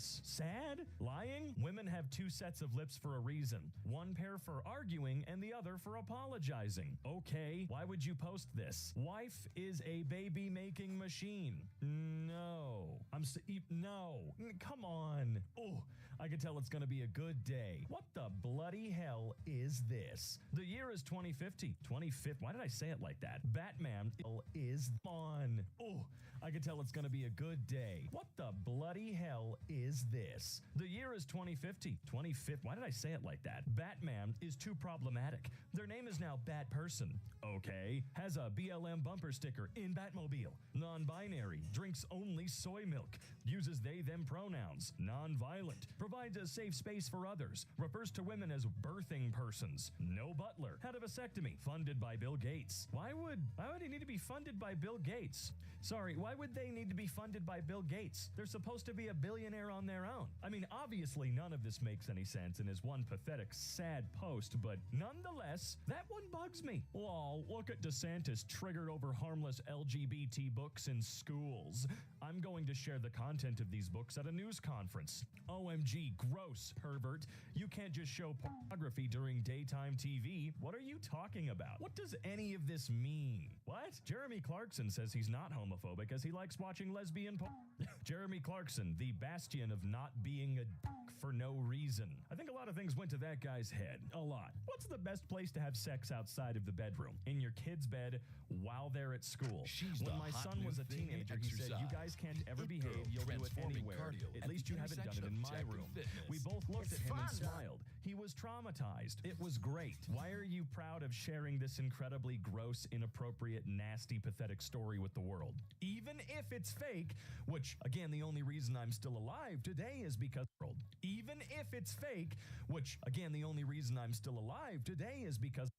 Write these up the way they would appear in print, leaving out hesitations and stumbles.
this? Sad? Lying? Women have two sets of lips for a reason. One pair for arguing and the other for apologizing. Okay, why would you post this? Wife is a baby-making machine. No. No. Come on. Oh, I can tell it's gonna be a good day. What the bloody hell is this? The year is 2050. 2050. Why did I say it like that? Batman is on. Oh, I can tell it's gonna be a good day. What the bloody hell is this? The year is 2050. 2050. Why did I say it like that? Batman is too problematic. Their name is now Bat Person. Okay. Has a BLM bumper sticker in Batmobile. Non-binary. Drinks only soy milk. Uses they them pronouns. Non-violent. Provides a safe space for others. Refers to women as birthing persons. No butler. Had a vasectomy. Funded by Bill Gates. Why would he need to be funded by Bill Gates? Sorry, why would they need to be funded by Bill Gates? They're supposed to be a billionaire on their own. I mean, obviously none of this makes any sense and is one pathetic, sad post, but nonetheless, that one bugs me. Lol, look at DeSantis triggered over harmless LGBT books in schools. I'm going to share the content of these books at a news conference. OMG, gross, Herbert. You can't just show pornography during daytime TV. What are you talking about? What does any of this mean? What? Jeremy Clarkson says he's not homophobic as he likes watching lesbian porn. Jeremy Clarkson, the bastion of not being a dick for no reason. I think a lot of things went to that guy's head. A lot. What's the best place to have sex outside of the bedroom? In your kid's bed while they're at school. When my son was a teenager, he said, "You guys can't ever behave. You'll do it anywhere. At least you haven't done it in my room." We both looked at him and smiled. He was traumatized. It was great. Why are you proud of sharing this incredibly gross, inappropriate, nasty, pathetic story with the world? Even if it's fake, which, again, the only reason I'm still alive today is because even if it's fake, which, again, the only reason I'm still alive today is because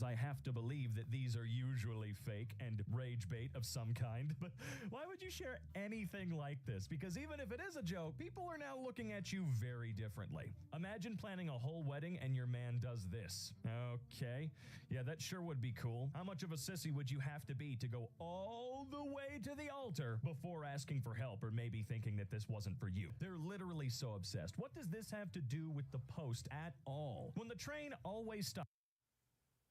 I have to believe that these are usually fake and rage bait of some kind. But why would you share anything like this? Because even if it is a joke, people are now looking at you very differently. Imagine planning a whole wedding and your man does this. Okay. Yeah, that sure would be cool. How much of a sissy would you have to be to go all the way to the altar before asking for help or maybe thinking that this wasn't for you? They're literally so obsessed. What does this have to do with the post at all? When the train always stops.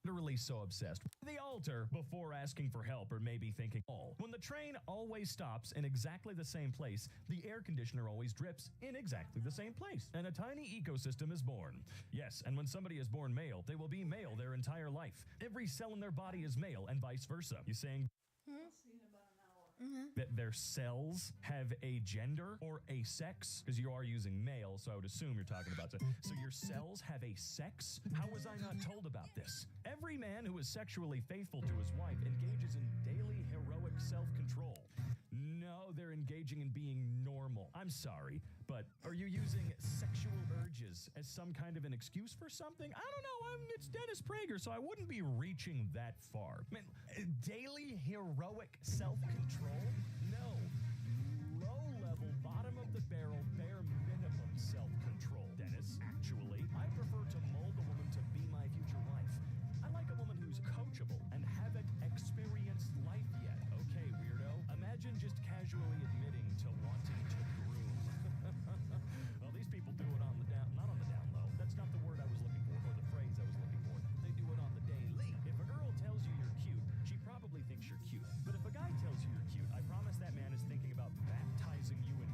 Literally so obsessed with the altar before asking for help or maybe thinking, oh, when the train always stops in exactly the same place, the air conditioner always drips in exactly the same place, and a tiny ecosystem is born. Yes, and when somebody is born male, they will be male their entire life. Every cell in their body is male and vice versa. You saying that their cells have a gender or a sex? Because you are using male, so I would assume you're talking about sex. So your cells have a sex? How was I not told about this? Every man who is sexually faithful to his wife engages in daily heroic self-control. No, they're engaging in being normal. I'm sorry, but are you using sexual urges as some kind of an excuse for something? I don't know. It's Dennis Prager, so I wouldn't be reaching that far. Man, daily heroic self-control? No. Low-level, bottom-of-the-barrel, bare minimum self-control, Dennis. Actually, I prefer to mold a woman to be my future wife. I like a woman who's coachable and haven't experienced life yet. Okay, weirdo. Imagine just casually admitting to wanting to groom. Well, these people do it on the down, not on the down low. That's not the word I was looking for, or the phrase I was looking for. They do it on the daily. If a girl tells you you're cute, she probably thinks you're cute. But if a guy tells you you're cute, I promise that man is thinking about baptizing you in.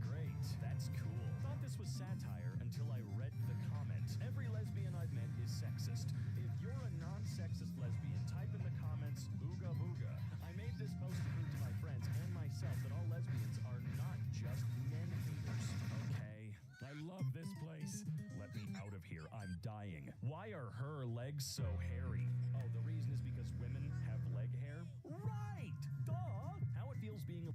Great, that's cool. Thought this was satire until I read the comment. Every lesbian I've met is sexist. If you're a non-sexist lesbian, type in the comments, ooga booga. I made this post to prove to my friends and myself that all lesbians are not just men haters. Okay, I love this place. Let me out of here, I'm dying. Why are her legs so hairy? Oh, the reason is because women have leg hair? Right, duh! How it feels being a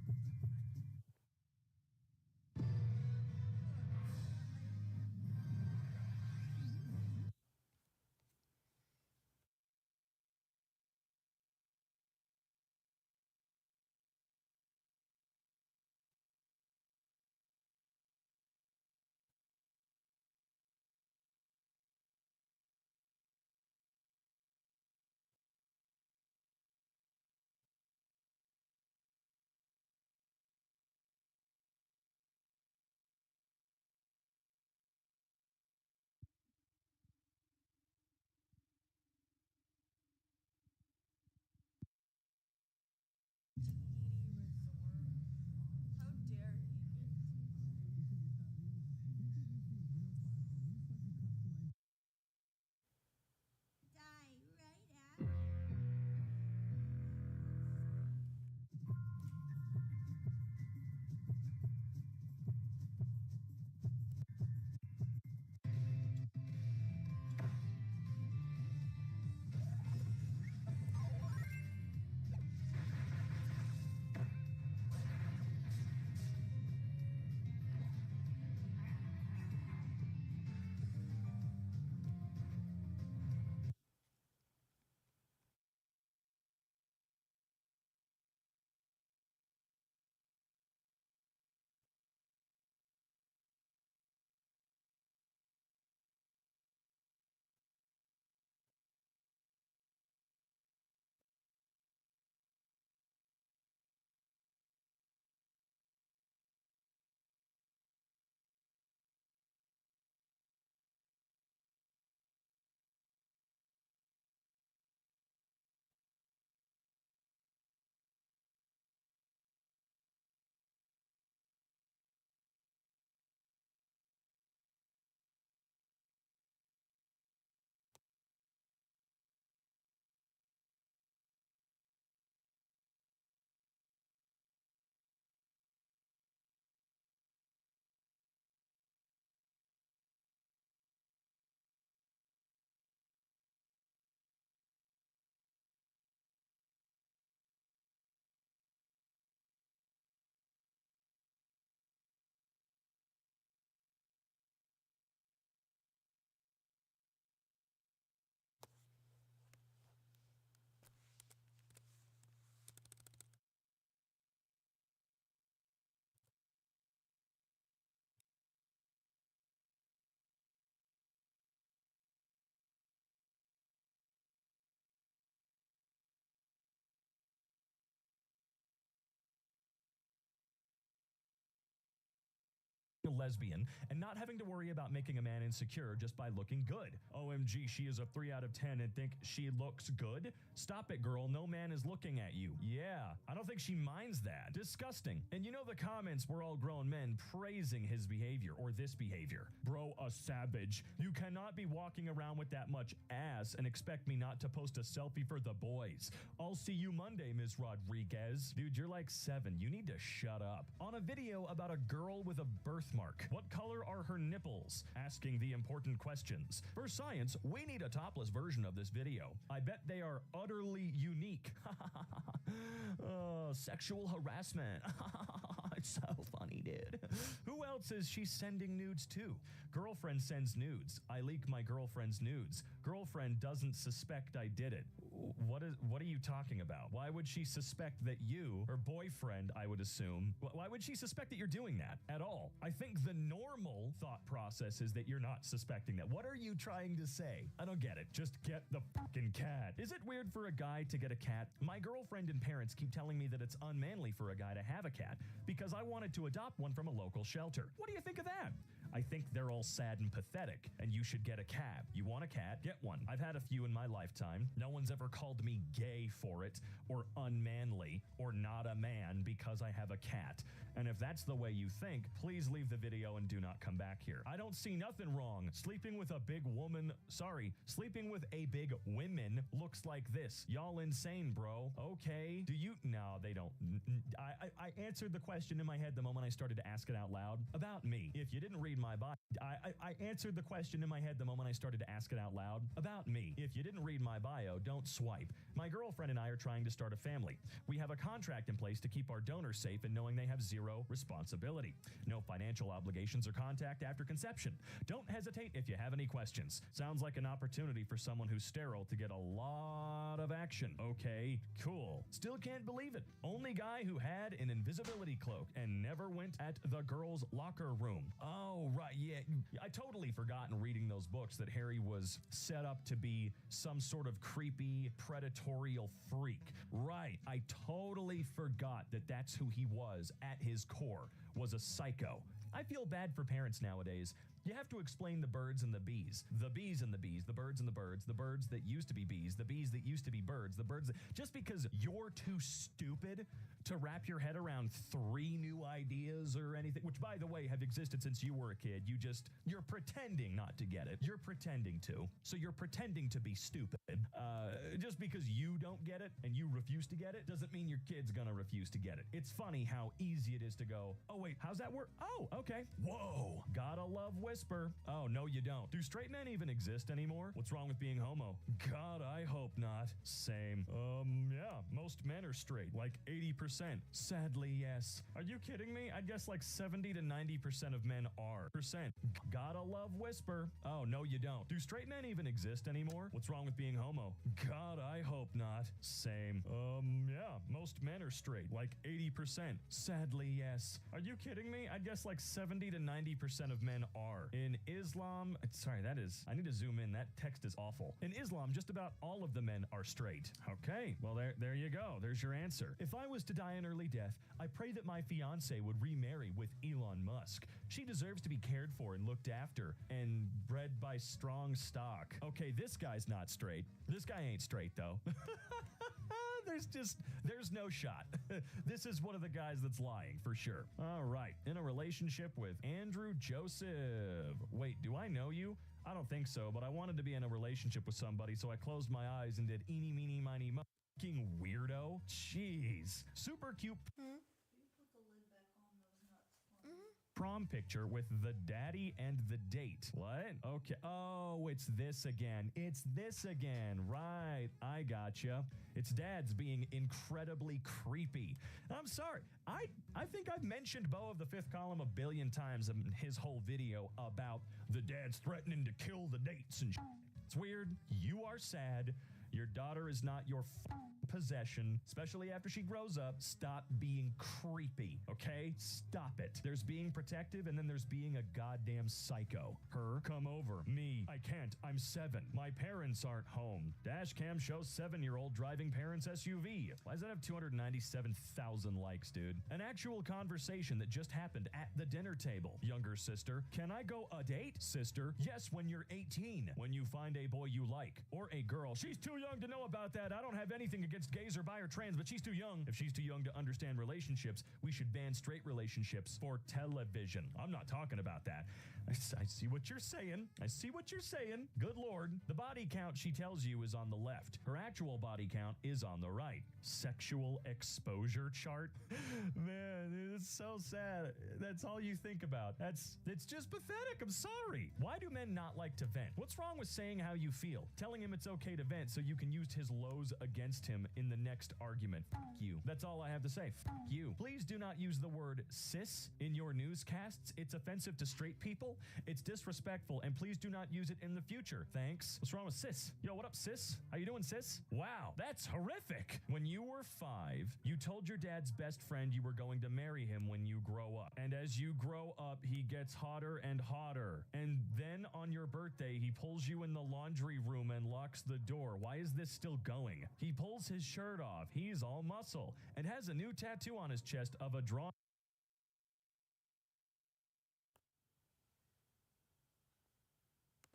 lesbian and not having to worry about making a man insecure just by looking good. OMG, she is a 3 out of 10 and think she looks good? Stop it, girl. No man is looking at you. Yeah, I don't think she minds that. Disgusting. And you know the comments were all grown men praising his behavior or this behavior. Bro, a savage. You cannot be walking around with that much ass and expect me not to post a selfie for the boys. I'll see you Monday, Ms. Rodriguez. Dude, you're like 7. You need to shut up. On a video about a girl with a birthmark, what color are her nipples? Asking the important questions. For science, we need a topless version of this video. I bet they are utterly unique. Sexual harassment. It's so funny, dude. Who else is she sending nudes to? Girlfriend sends nudes. I leak my girlfriend's nudes. Girlfriend doesn't suspect I did it. What are you talking about? Why would she suspect that you, her boyfriend, I would assume, why would she suspect that you're doing that at all? I think the normal thought process is that you're not suspecting that. What are you trying to say? I don't get it. Just get the fucking cat. Is it weird for a guy to get a cat? My girlfriend and parents keep telling me that it's unmanly for a guy to have a cat because I wanted to adopt one from a local shelter. What do you think of that? I think they're all sad and pathetic, and you should get a cat. You want a cat? Get one. I've had a few in my lifetime. No one's ever called me gay for it, or unmanly, or not a man because I have a cat. And if that's the way you think, please leave the video and do not come back here. I don't see nothing wrong. Sleeping with a big woman, sleeping with a big women looks like this. Y'all insane, bro. Okay. Do you? No, they don't. I answered the question in my head the moment I started to ask it out loud. About me. If you didn't read my bio, I answered the question in my head the moment I started to ask it out loud. About me. If you didn't read my bio, don't swipe. My girlfriend and I are trying to start a family. We have a contract in place to keep our donors safe and knowing they have zero responsibility. No financial obligations or contact after conception. Don't hesitate if you have any questions. Sounds like an opportunity for someone who's sterile to get a lot of action. Okay, cool. Still can't believe it. Only guy who had an invisibility cloak and never went at the girls' locker room. Oh, right, yeah. I totally forgot in reading those books that Harry was set up to be some sort of creepy, predatorial freak. Right, I totally forgot that that's who he was at his core, was a psycho. I feel bad for parents nowadays. You have to explain the birds and the bees. The bees and the bees, the birds and the birds that used to be bees that used to be birds, the birds that, just because you're too stupid to wrap your head around 3 new ideas or anything, which by the way have existed since you were a kid. You're pretending not to get it. You're pretending to. So you're pretending to be stupid. Just because you don't get it and you refuse to get it doesn't mean your kid's gonna refuse to get it. It's funny how easy it is to go, oh wait, how's that work? Oh, okay. Whoa. Gotta love whisper. Oh, no you don't. Do straight men even exist anymore? What's wrong with being homo? God, I hope not. Same. Yeah, most men are straight, like 80%. Sadly, yes. Are you kidding me? I guess like 70 to 90% of men are. Gotta love whisper. Oh, no you don't. Do straight men even exist anymore? What's wrong with being homo? God, I hope not. Same. Yeah, most men are straight, like 80%. Sadly, yes. Are you kidding me? I guess like 70 to 90% of men are. In Islam, I need to zoom in. That text is awful. In Islam, just about all of the men are straight. Okay, well there you go. There's your answer. If I was to die an early death, I pray that my fiance would remarry with Elon Musk. She deserves to be cared for and looked after and bred by strong stock. Okay, this guy's not straight. This guy ain't straight though. There's no shot. This is one of the guys that's lying for sure. All right, in a relationship with Andrew Joseph. Wait, do I know you? I don't think so, but I wanted to be in a relationship with somebody, so I closed my eyes and did eeny, meeny, miny, mo. Fucking weirdo. Jeez. Super cute. Prom picture with the daddy and the date. What? Okay. Oh, it's this again. It's this again. Right. I gotcha. It's dad's being incredibly creepy. I'm sorry. I think I've mentioned Beau of the Fifth Column a billion times in his whole video about the dad's threatening to kill the dates and It's weird. You are sad. Your daughter is not your possession, especially after she grows up. Stop being creepy, okay? Stop it. There's being protective, and then there's being a goddamn psycho. Her, come over. Me, I can't. I'm 7. My parents aren't home. Dashcam shows 7-year-old driving parents' SUV. Why does that have 297,000 likes, dude? An actual conversation that just happened at the dinner table. Younger sister, can I go a date? Sister, yes, when you're 18. When you find a boy you like. Or a girl. She's too young to know about that. I don't have anything against gays or bi or trans, but she's too young. If she's too young to understand relationships, we should ban straight relationships for television. I'm not talking about that. I see what you're saying. I see what you're saying. Good Lord. The body count she tells you is on the left. Her actual body count is on the right. Sexual exposure chart? Man, it's so sad. That's all you think about. It's just pathetic. I'm sorry. Why do men not like to vent? What's wrong with saying how you feel? Telling him it's okay to vent so you can use his lows against him in the next argument. Fuck you. That's all I have to say. Fuck you. Please do not use the word cis in your newscasts. It's offensive to straight people. It's disrespectful, and please do not use it in the future. Thanks. What's wrong with cis? Yo, what up, cis? How you doing, cis? Wow, that's horrific. When you were 5, you told your dad's best friend you were going to marry him when you grow up. And as you grow up, he gets hotter and hotter. And then on your birthday, he pulls you in the laundry room and locks the door. Why is this still going? He pulls his shirt off. He's all muscle and has a new tattoo on his chest of a drawing.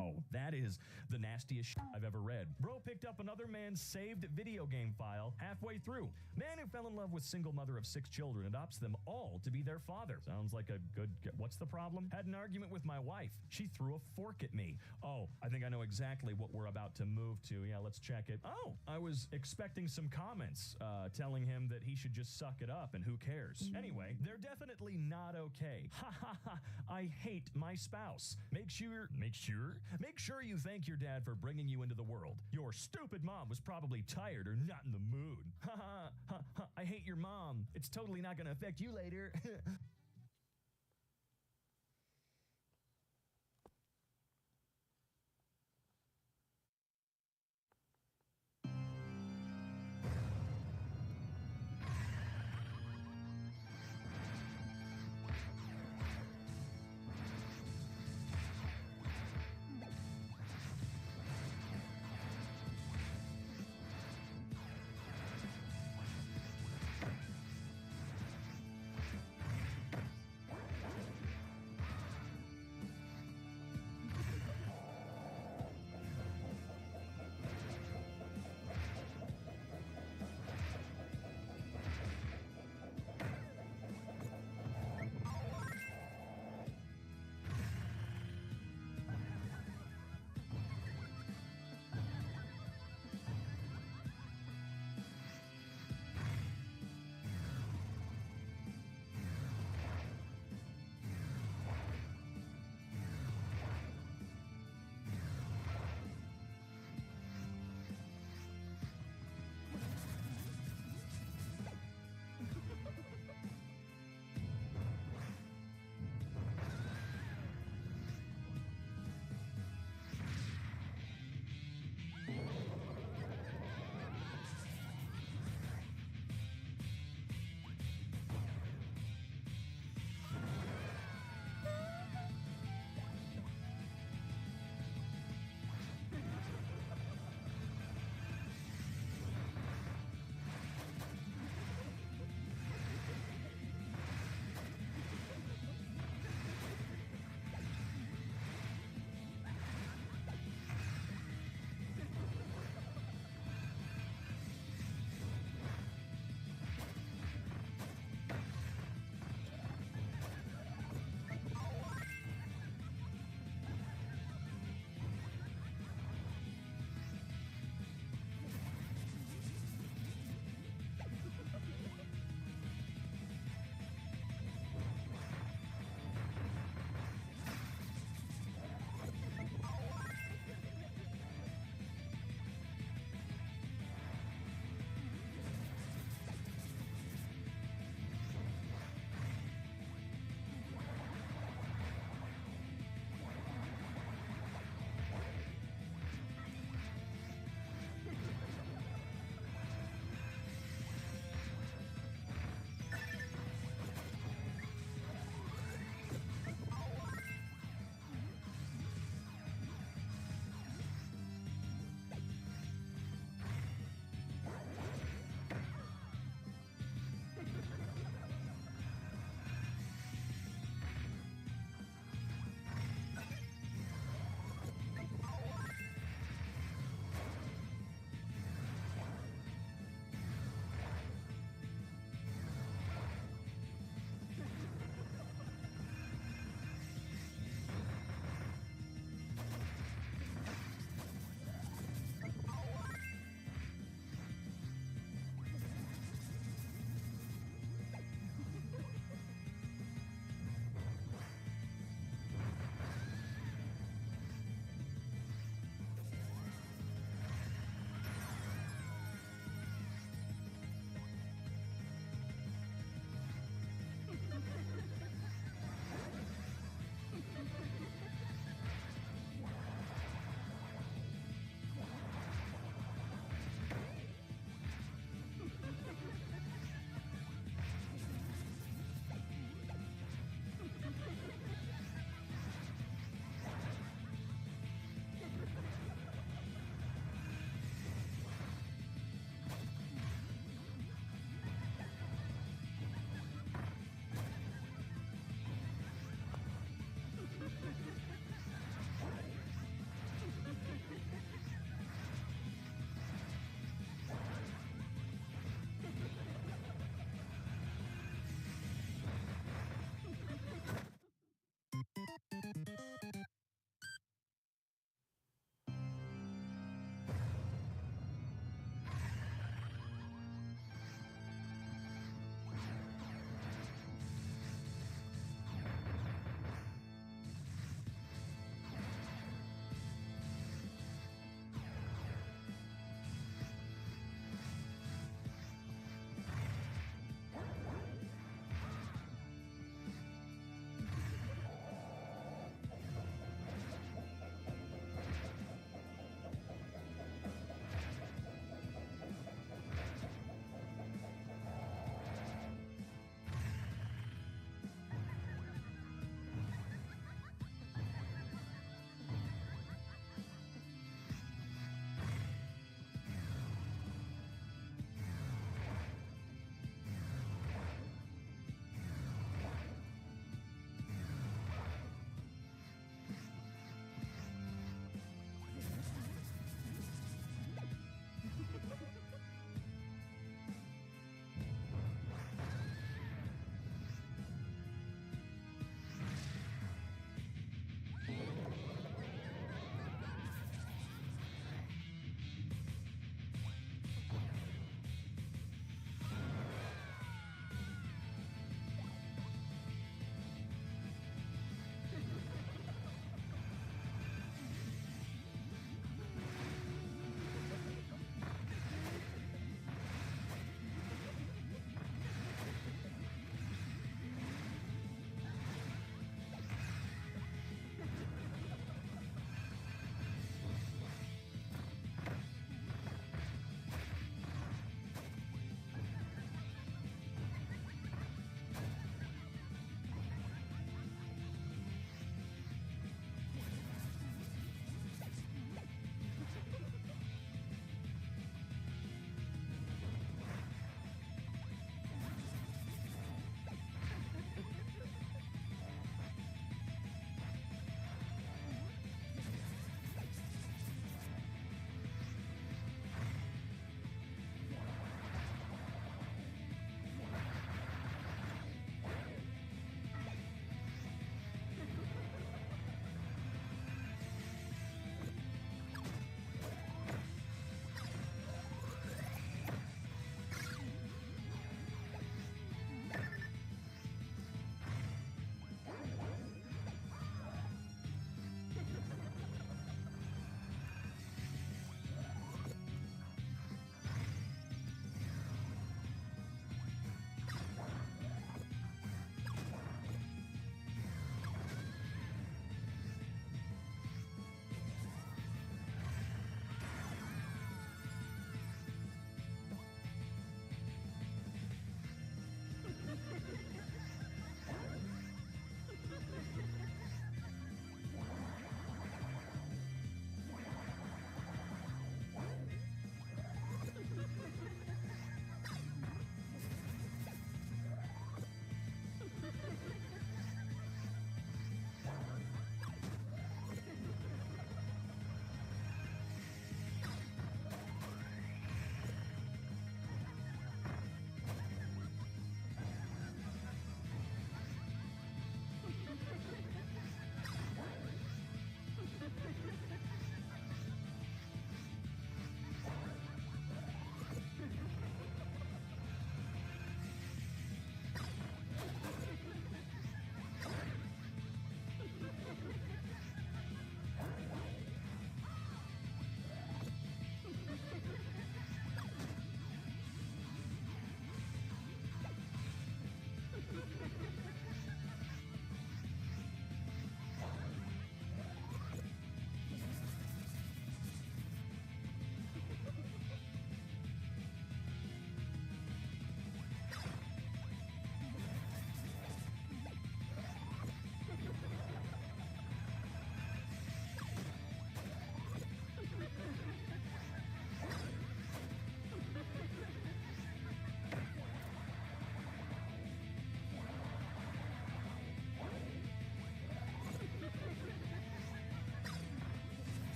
Oh, that is the nastiest shit I've ever read. Bro picked up another man's saved video game file halfway through. Man who fell in love with single mother of 6 children adopts them all to be their father. Sounds like a good... What's the problem? Had an argument with my wife. She threw a fork at me. Oh, I think I know exactly what we're about to move to. Yeah, let's check it. Oh, I was expecting some comments telling him that he should just suck it up and who cares. Anyway, they're definitely not okay. Ha ha ha. I hate my spouse. Make sure you thank your dad for bringing you into the world. Your stupid mom was probably tired or not in the mood. Ha ha ha ha. I hate your mom. It's totally not going to affect you later.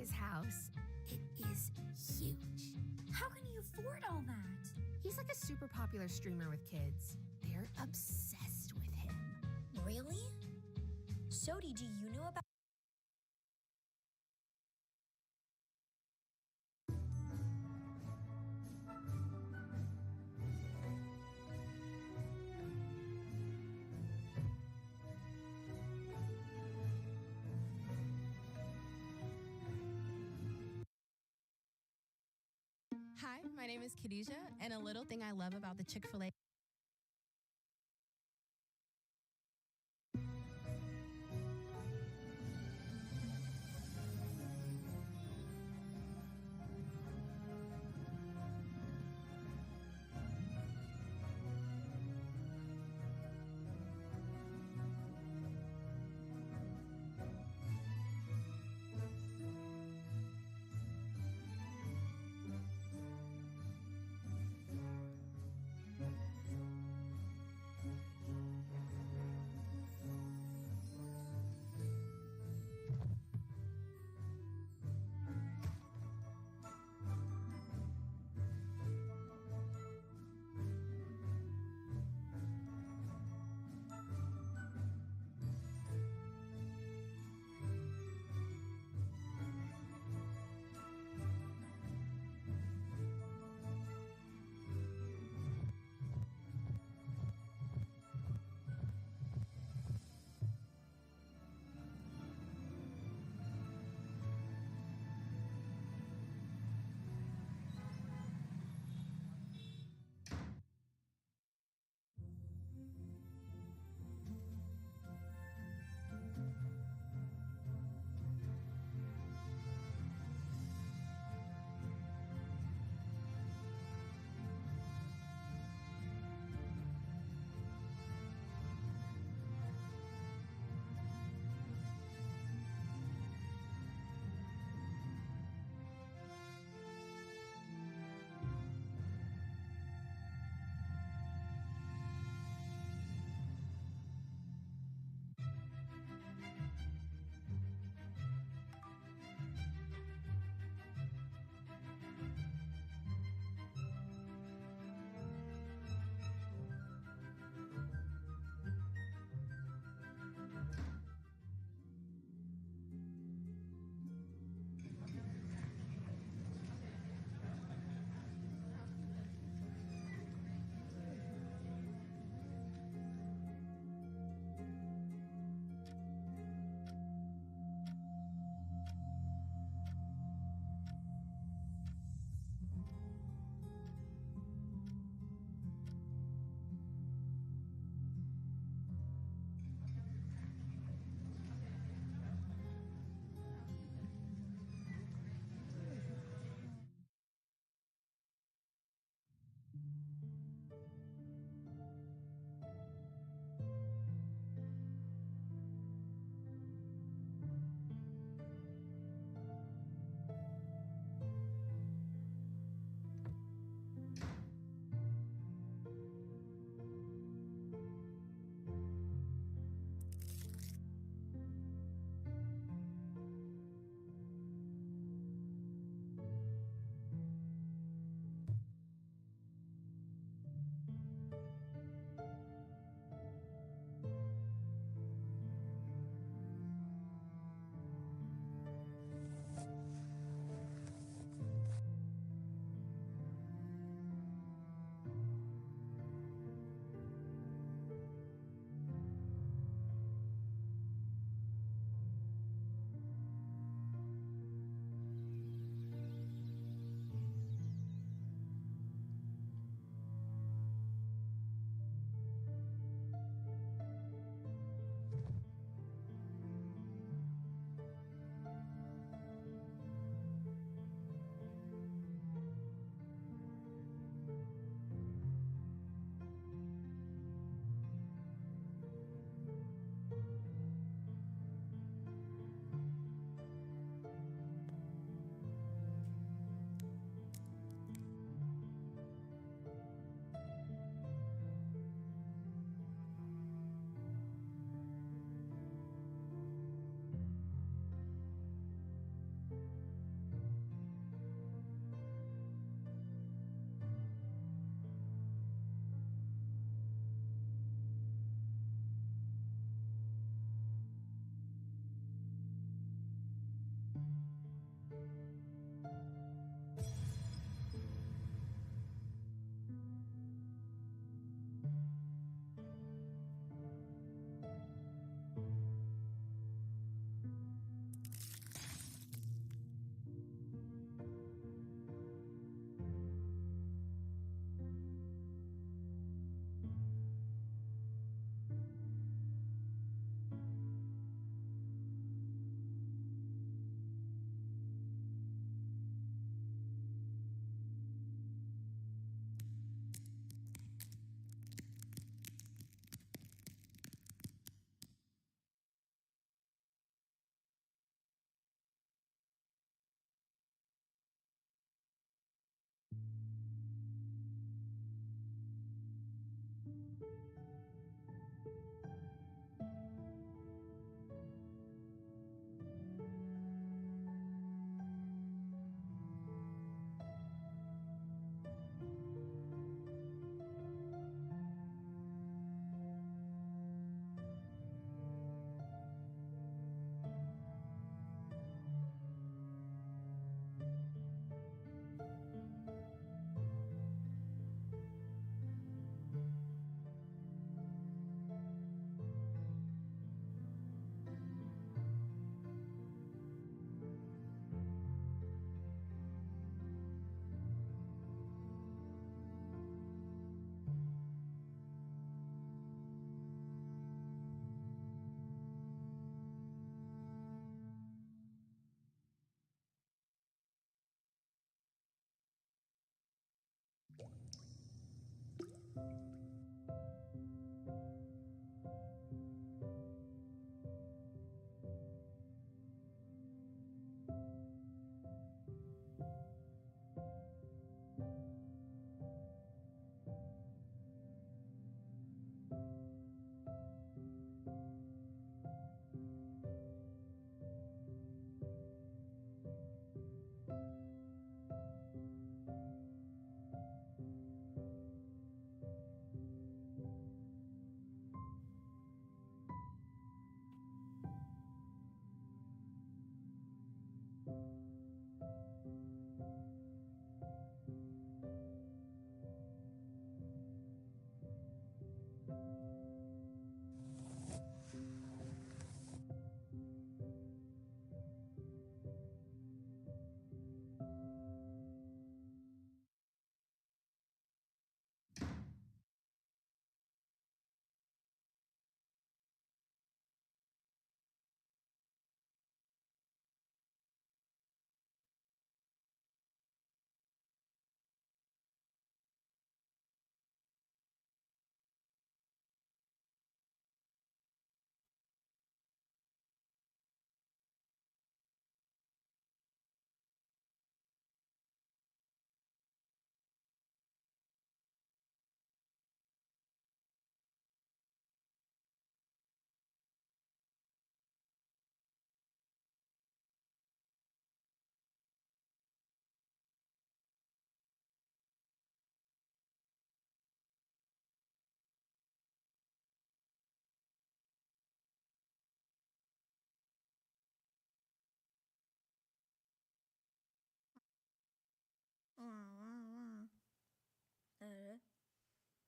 his house. It is huge. How can he afford all that? He's like a super popular streamer with kids. They're obsessed with him. Really? Sodi, do you know about... Hi, my name is Khadijah, and a little thing I love about the Chick-fil-A.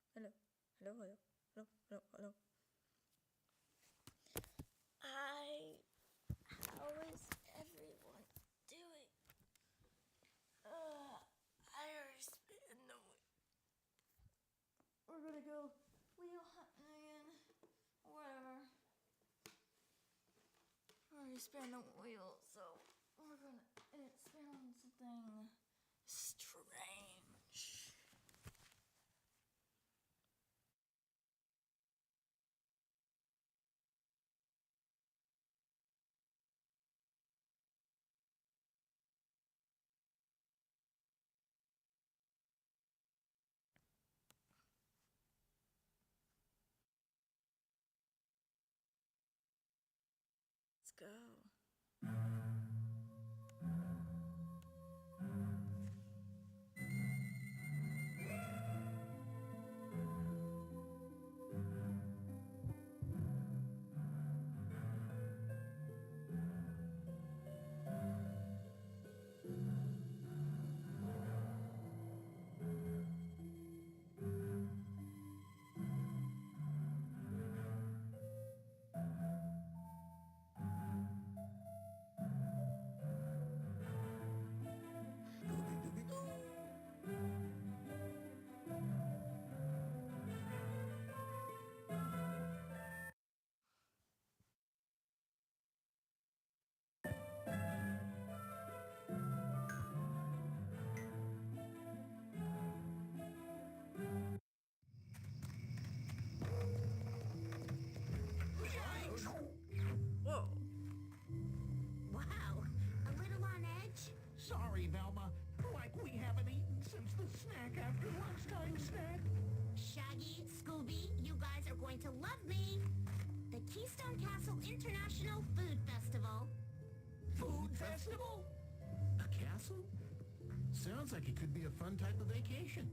Hello, hello, hello, hello, hello, hello. How is everyone doing? I already spit in the We're gonna go wheel hunting, whatever. I already spin the wheel, so we're gonna spin on something strange. Let's go. back after lunchtime snack. Shaggy, Scooby, you guys are going to love me. The Keystone Castle International Food Festival. Food festival? A castle? Sounds like it could be a fun type of vacation.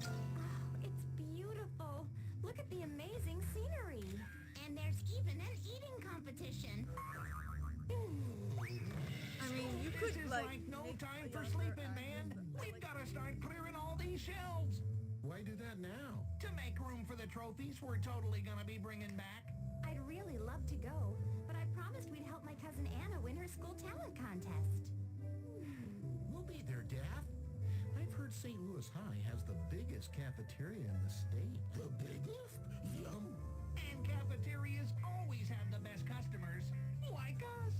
Oh, it's beautiful. Look at the amazing scenery. And there's even an eating competition. I mean, you could, This is like no time for sleeping, man. We've got to start clearing all these shelves. Why do that now? To make room for the trophies we're totally gonna be bringing back. I'd really love to go, but I promised we'd help my cousin Anna win her school talent contest. We'll be there, Daff. I've heard St. Louis High has the biggest cafeteria in the state. The biggest? Yum. And cafeterias always have the best customers, like us.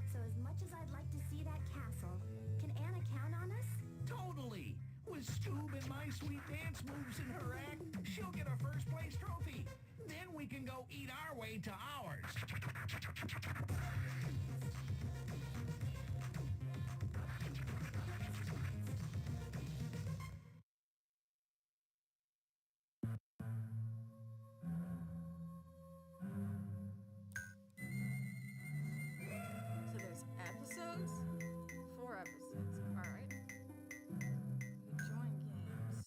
So as much as I'd like to see that castle, can Anna count on us? Totally. With Scoob and my sweet dance moves in her act, she'll get a first place trophy. Then we can go eat our way to ours. So there's episodes? 4 episodes. Alright. Join games.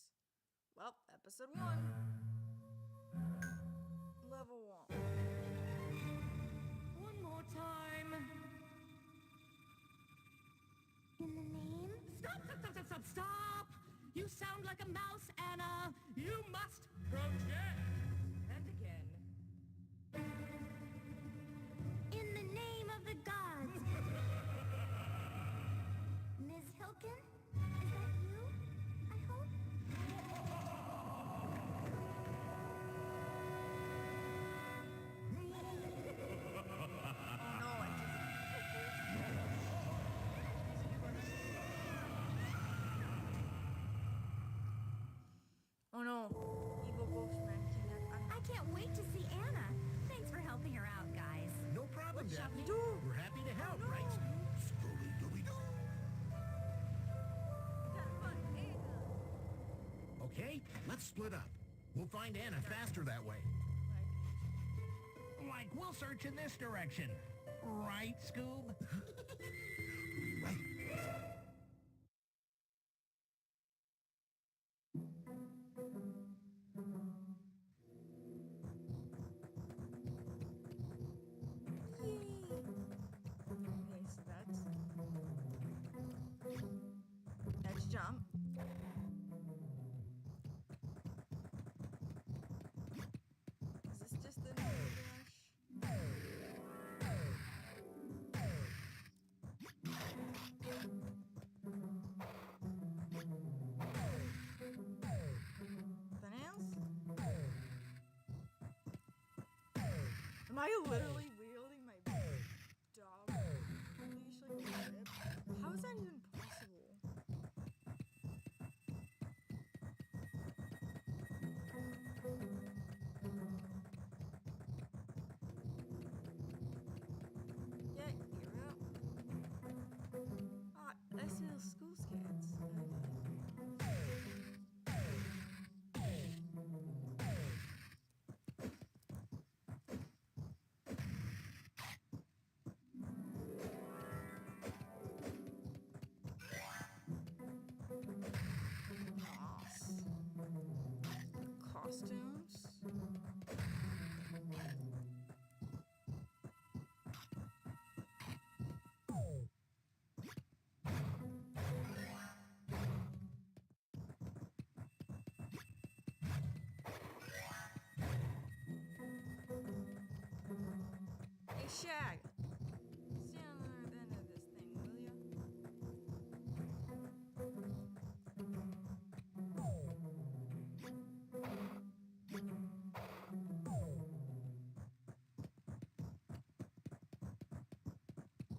Well, episode 1. Level 1. One more time. In the name? Stop! You sound like a mouse, Anna. You must project. And again. In the name of the gods. Ms. Hilkin? Is that you? I hope? Oh no. Evil ghost man I can't wait to see Anna. Thanks for helping her out, guys. No problem, What shall Daffy. we do? We're happy to help, right? Scooby-Dooby-Doo. Okay, let's split up. We'll find Anna faster that way. Like we'll search in this direction. Right, Scoob? Right. Okay, so that's jump. Is this just the dash? Nothing else? Am I literally wielding my dog leash like a whip? How is that even possible? Yeah, you're up. Ah, I see those school scats. Costumes. Hey, Shag. Stand on the other end of this thing, will ya?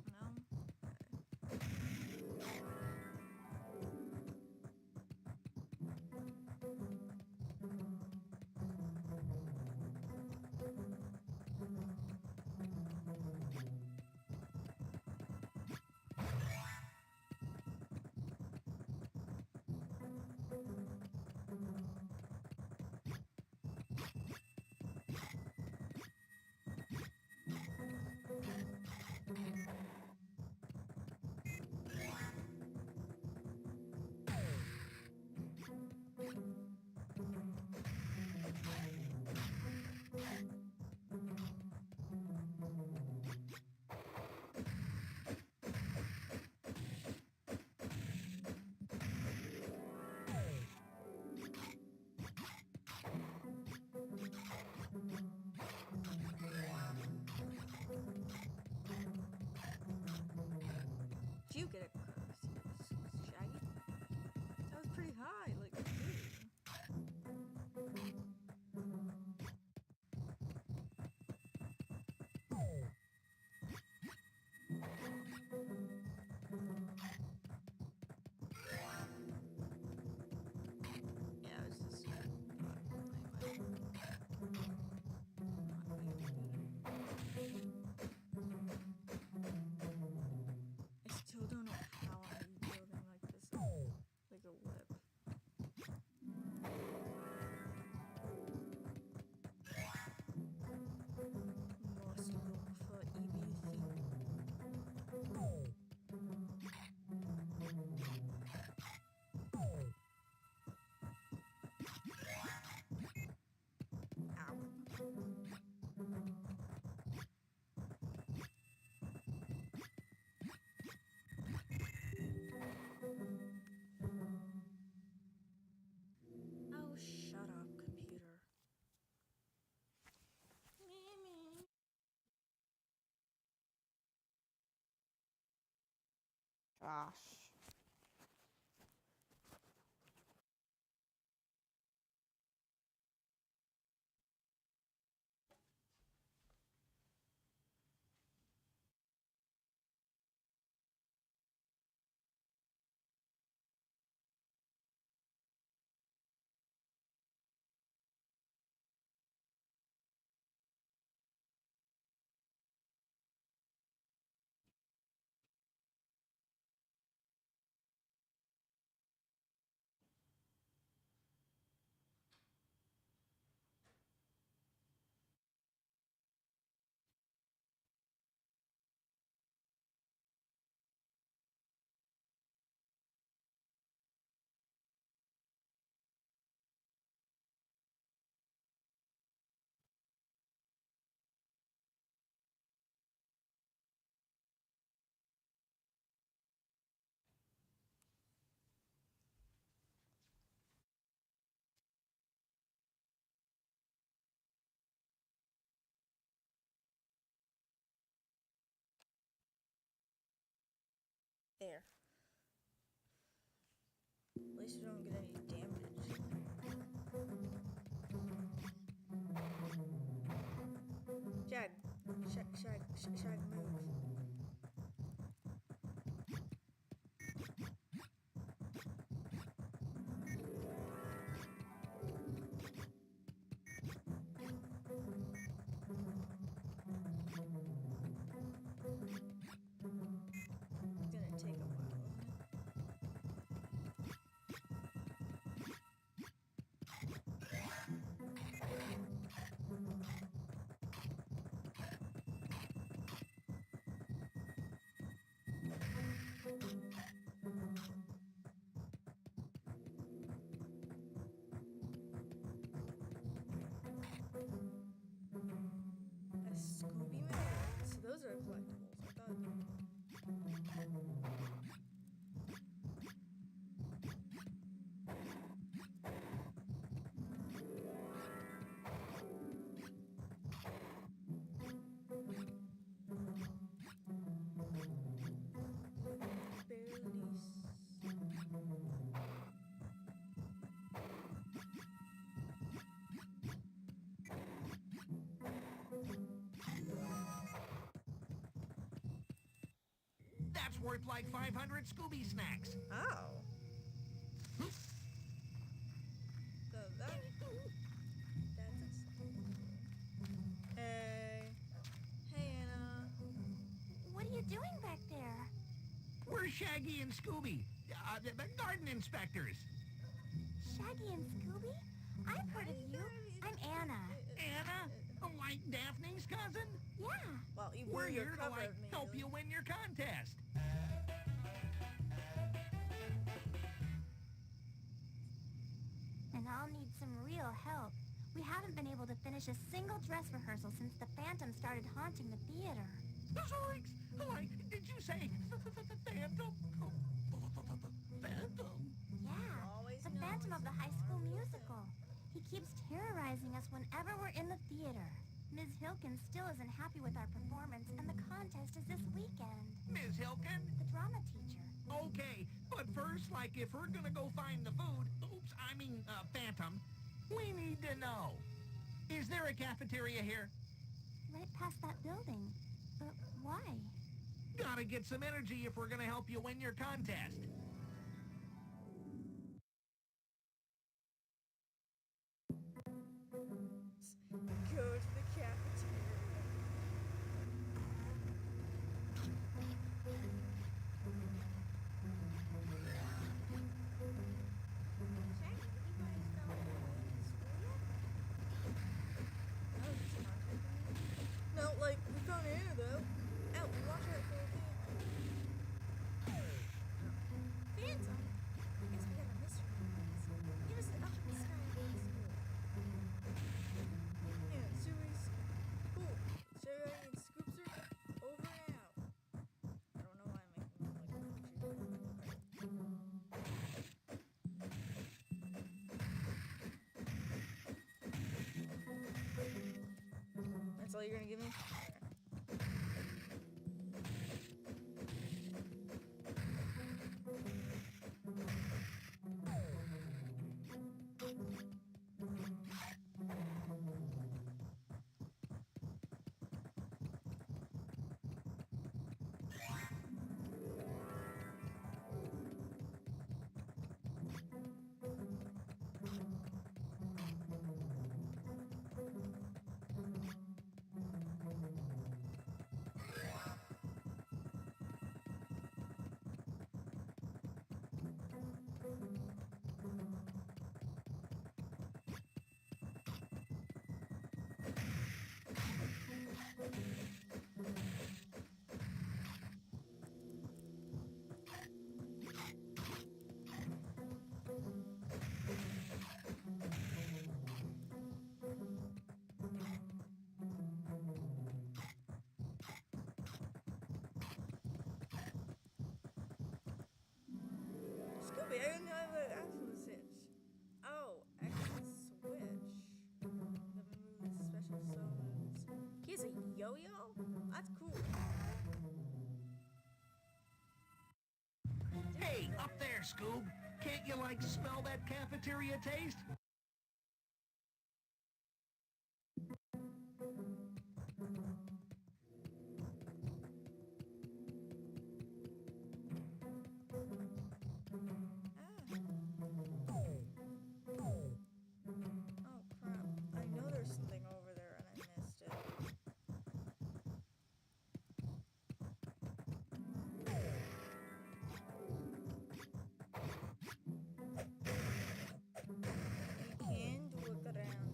No? gosh. There. At least you don't get any damage. Shag, move. It's gonna take a while. A Scooby Man? So those are collectibles. I thought. That's worth like 500 Scooby snacks. Oh. So that's exciting. Hey. Hey, Anna. What are you doing back there? We're Shaggy and Scooby, the garden inspectors. Shaggy and Scooby? I've heard of you. I'm Anna. Anna, like Daphne's cousin? Yeah. Well, you We're wore your here to cover of me. help you win your contest. And I'll need some real help. We haven't been able to finish a single dress rehearsal since the Phantom started haunting the theater. Zoinks! Like, did you say Phantom? Phantom? Yeah, Always the know Phantom of it's the High School Musical. He keeps terrorizing us whenever we're in the theater. Ms. Hilkin still isn't happy with our performance, and the contest is this weekend. Ms. Hilkin? The drama teacher. Okay, but first, like, if we're gonna go find the food, Phantom, we need to know. Is there a cafeteria here? Right past that building. But why? Gotta get some energy if we're gonna help you win your contest. Go to the cafeteria. No, like, we found Anna, though. Out, watch out for a Phantom? I guess we got a mystery. He was up in the sky at high school. Yeah, Suey's cool. Sarah and Scoops are over and out. I don't know why I'm making them like That's all you're gonna give me? Wait, I don't have an action switch. Oh, action switch. The moves, special moves. He has a yo-yo? That's cool. Hey, up there, Scoob. Can't you, like, smell that cafeteria taste? Oh crap. I know there's something over there and I missed it. You can't look around.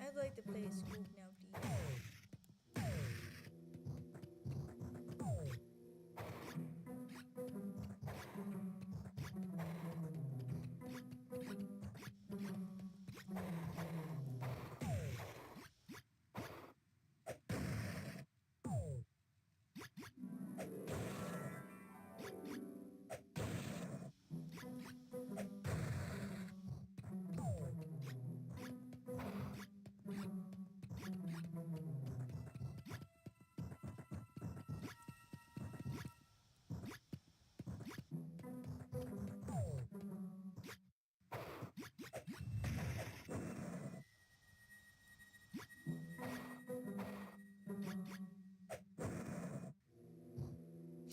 I'd like to play a scoop now, please.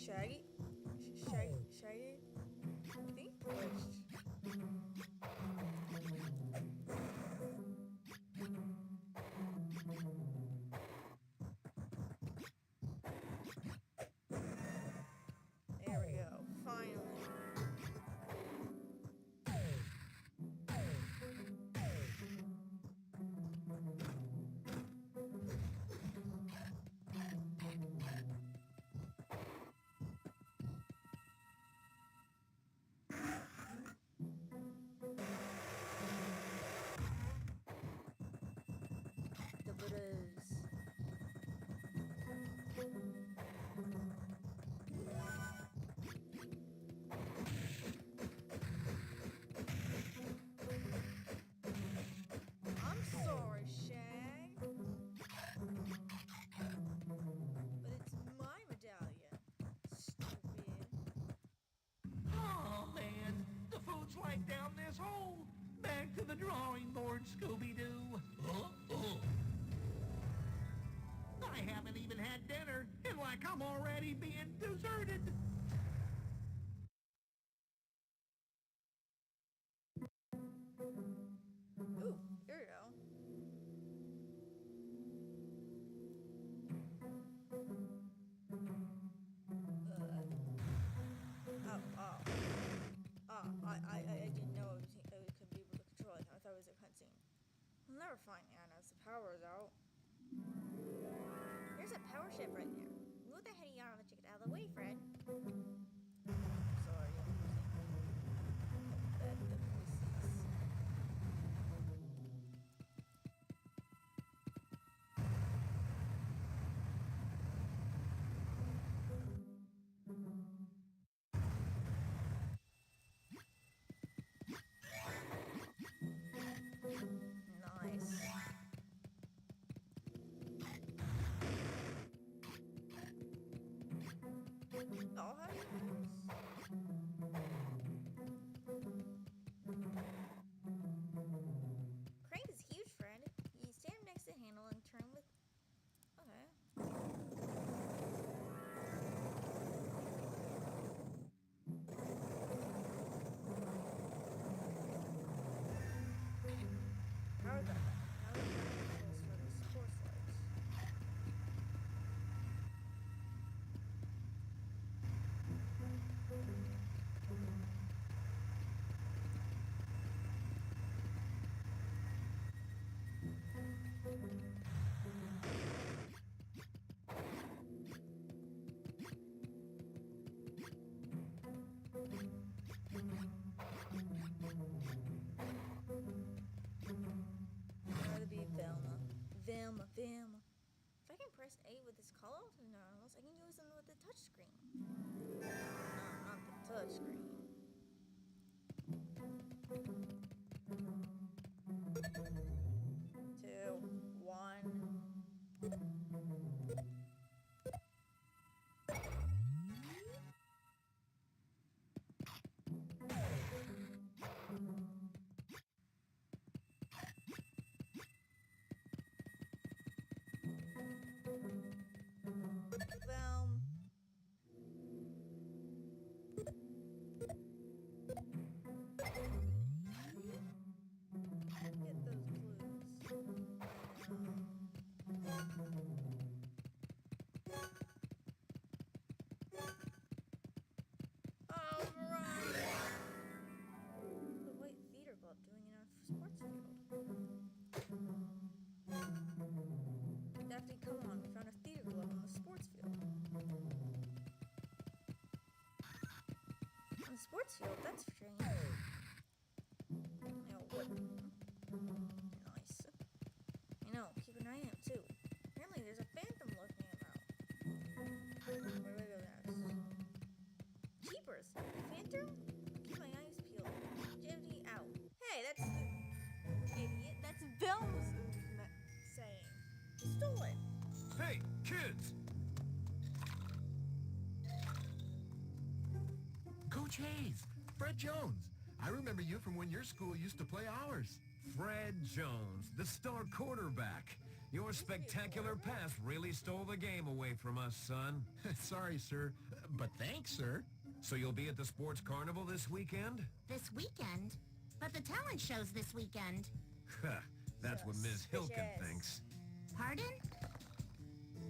Shaggy? Shaggy? I think pushed. There we go. Finally. The Buddhas. I'm sorry, Shag. But it's my medallion. Stupid. Oh, man. The food's like down this hole. Back to the drawing board, Scooby-Doo. I haven't even had dinner, and like I'm already being deserted. Ooh, here we go. I didn't know it could be able to control it. I thought it was a cutscene. We'll never find Anna as the power's out. There's a power ship right there. Move the heady yarn and check it out of the way, Fred. Sorry, I'm using the voices. Nice. Oh, how do you Film. If I can press A with this call out to normals, I can use them with the touch screen. No, not the touch screen. 2, 1. Film. Get those clues. Oh, right. The White Theater Club doing it on sports field. Daphne, come on. We found a theater club on the sports field. On the sports field? That's strange. What? Nice. I know. Keep an eye out, too. Apparently, there's a phantom lurking about. Where do I go next? Jeepers! Phantom? Keep my eyes peeled. Jimmy out. Hey, that's the idiot. That's Bill's saying. He stole it. Hey, kids! Coach Hayes, Fred Jones. I remember you from when your school used to play ours. Fred Jones, the star quarterback. Your spectacular pass really stole the game away from us, son. Sorry, sir, but thanks, sir. So you'll be at the sports carnival this weekend? This weekend? But the talent show's this weekend. That's what Ms. Hilkin Suspicious. thinks. Pardon?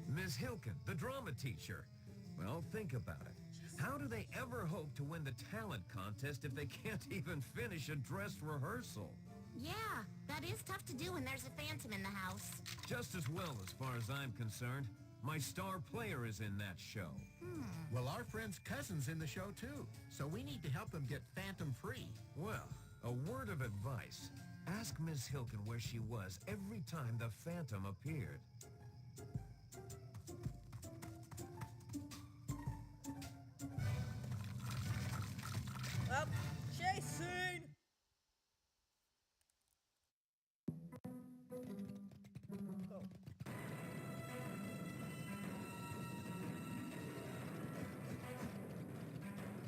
Ms. Hilkin, the drama teacher. Well, think about it. How do they ever hope to win the talent contest if they can't even finish a dress rehearsal? Yeah, that is tough to do when there's a phantom in the house. Just as well, as far as I'm concerned. My star player is in that show. Well, our friend's cousin's in the show, too. So we need to help them get phantom free. Well, a word of advice. Ask Miss Hilkin where she was every time the phantom appeared. Up, Jason! Go.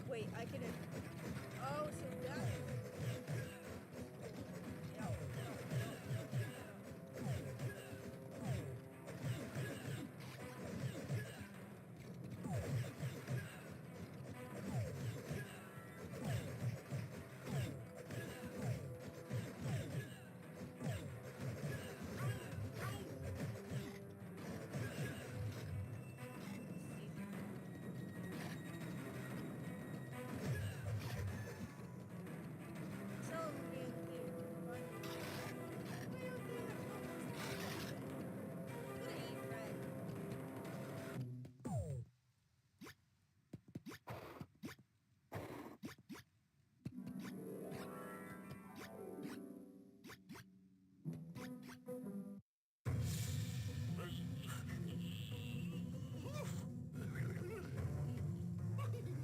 Wait, I can. Oh, so that. No.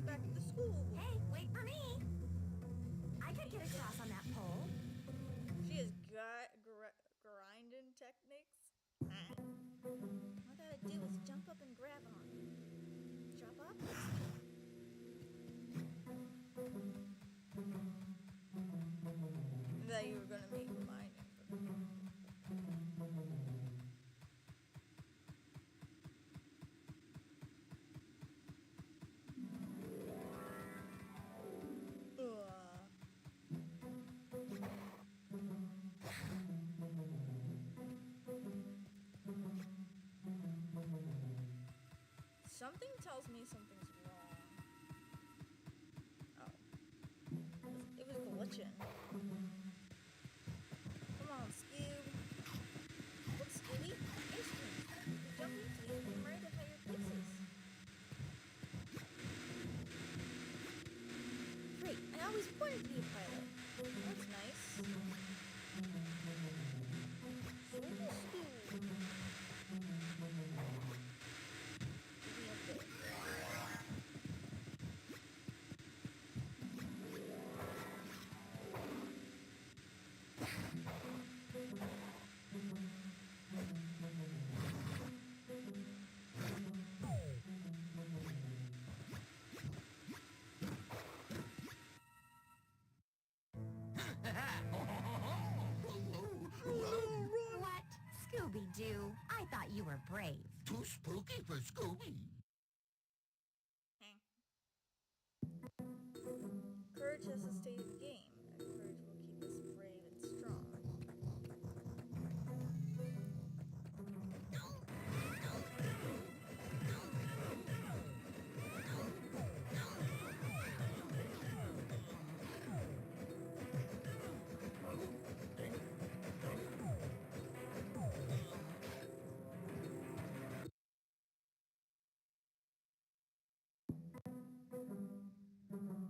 Back to the school. Hey, wait for me. I could get across on that pole. She has grinding techniques. All I gotta do is jump up and grab on. Jump up. That you were gonna make mine. Something tells me something's wrong. Oh. It was glitching. Come on, Scoob. Look, Scooby. Instruments. You jump into it and right at your places. Great. I always wanted to be a pilot. That's nice. So will Scoob. brave. Too spooky for Scooby. Courage has to stay in the game. And courage will keep us brave and strong.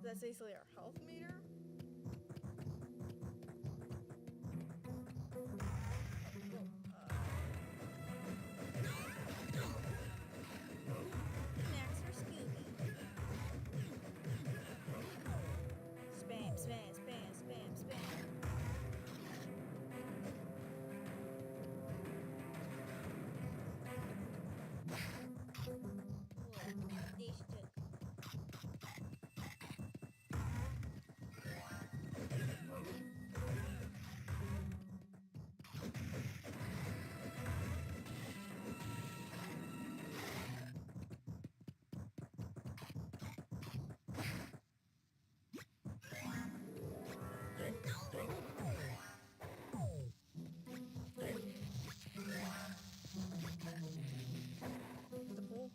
That's basically our health meter. Snacks for Scooby. Spam, spam, spam, spam, spam. Whoa, they stuck. The pool.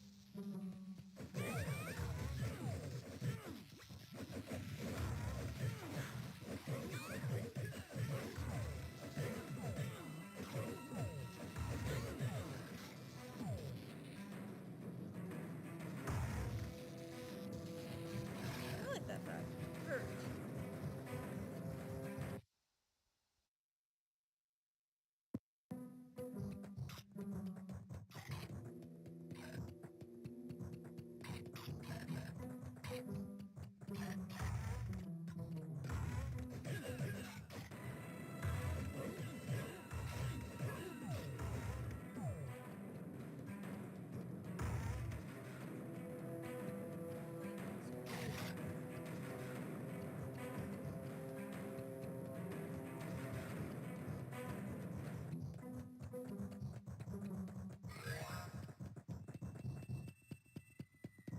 I like that fact. Courage.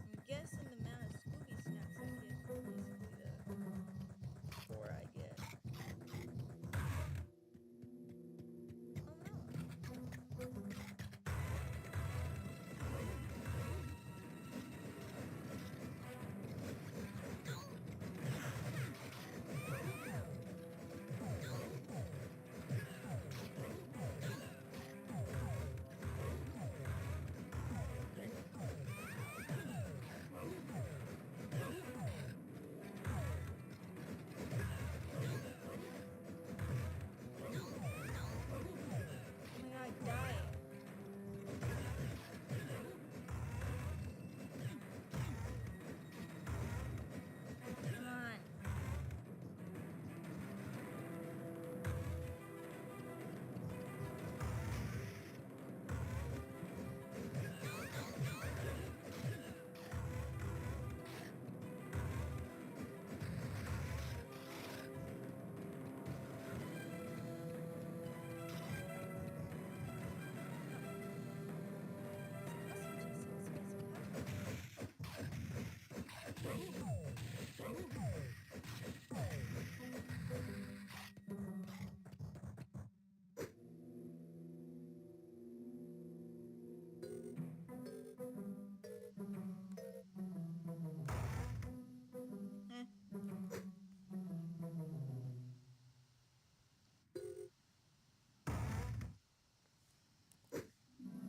I'm guessing the amount of Scooby snacks I get is basically the 4 I get. Oh no. Oh my god, die. Come on.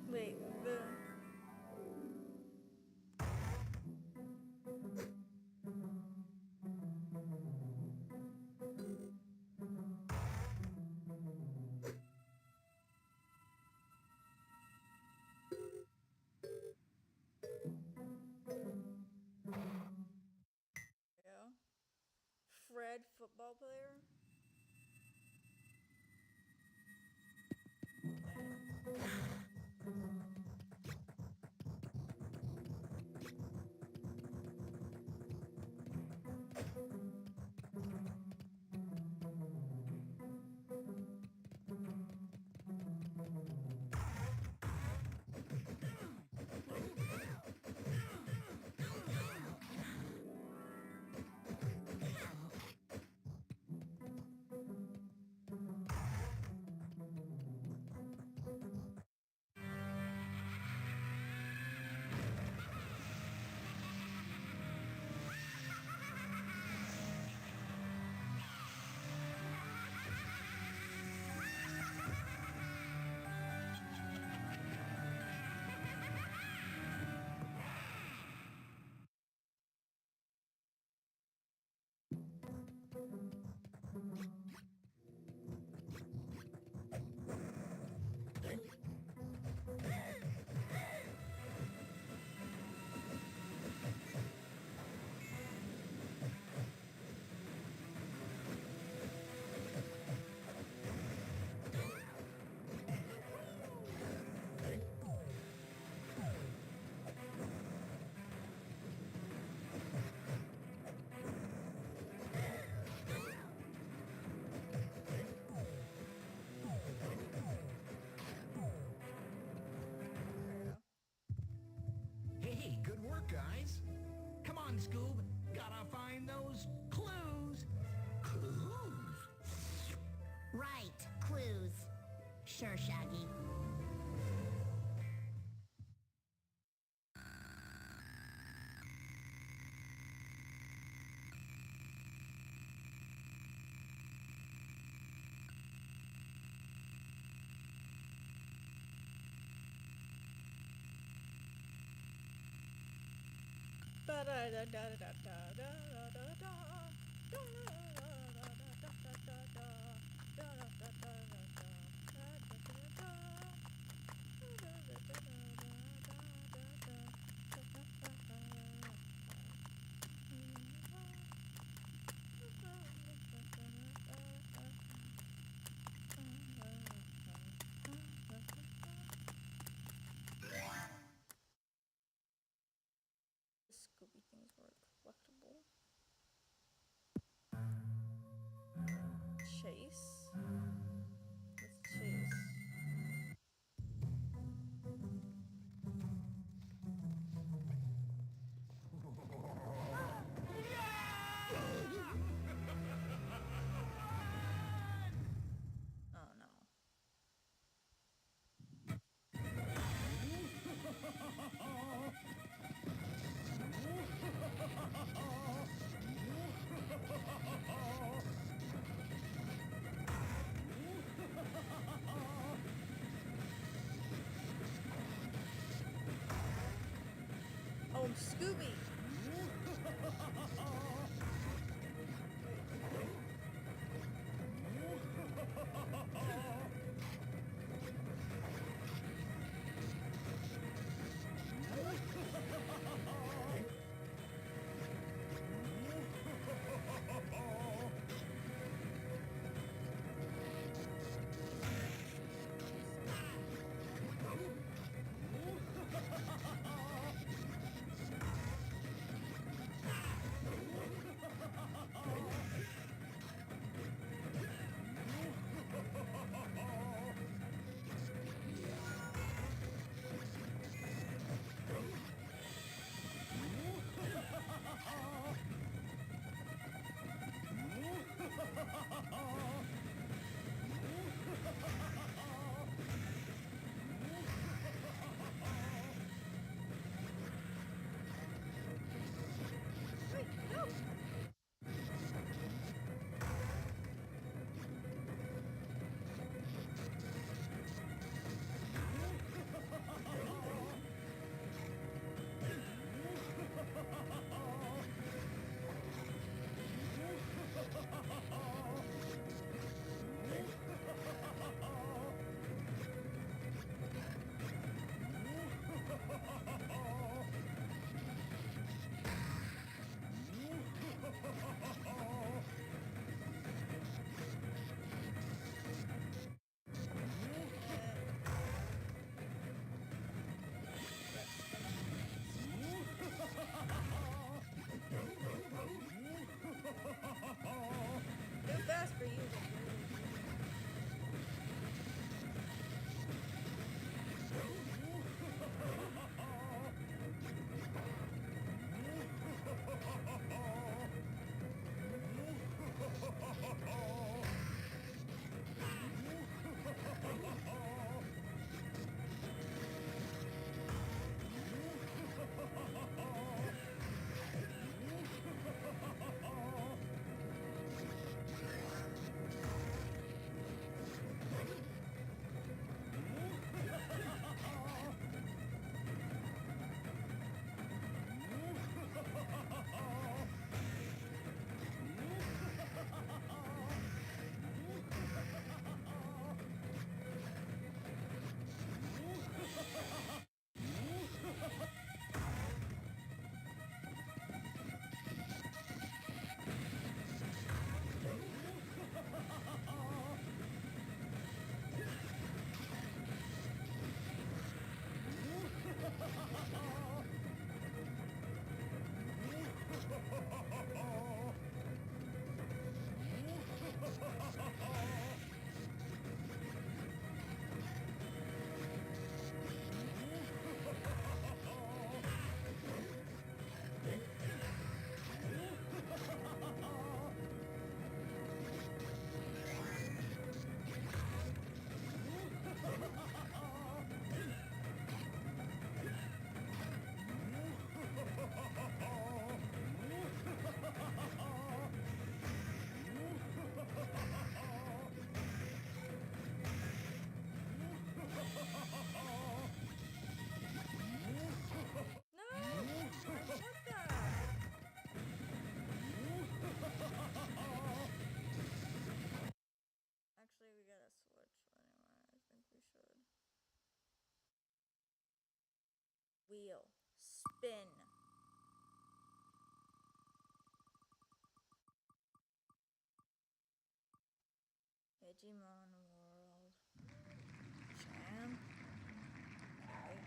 Wait, the... Yeah. Fred, football player? on, Scoob. Gotta find those clues. Clues? Right, clues. Sure, Shaggy. Scooby things were collectible. Chase. Let's chase. Oh no. Oh, Scooby! spin. Digimon World. Jam. Okay.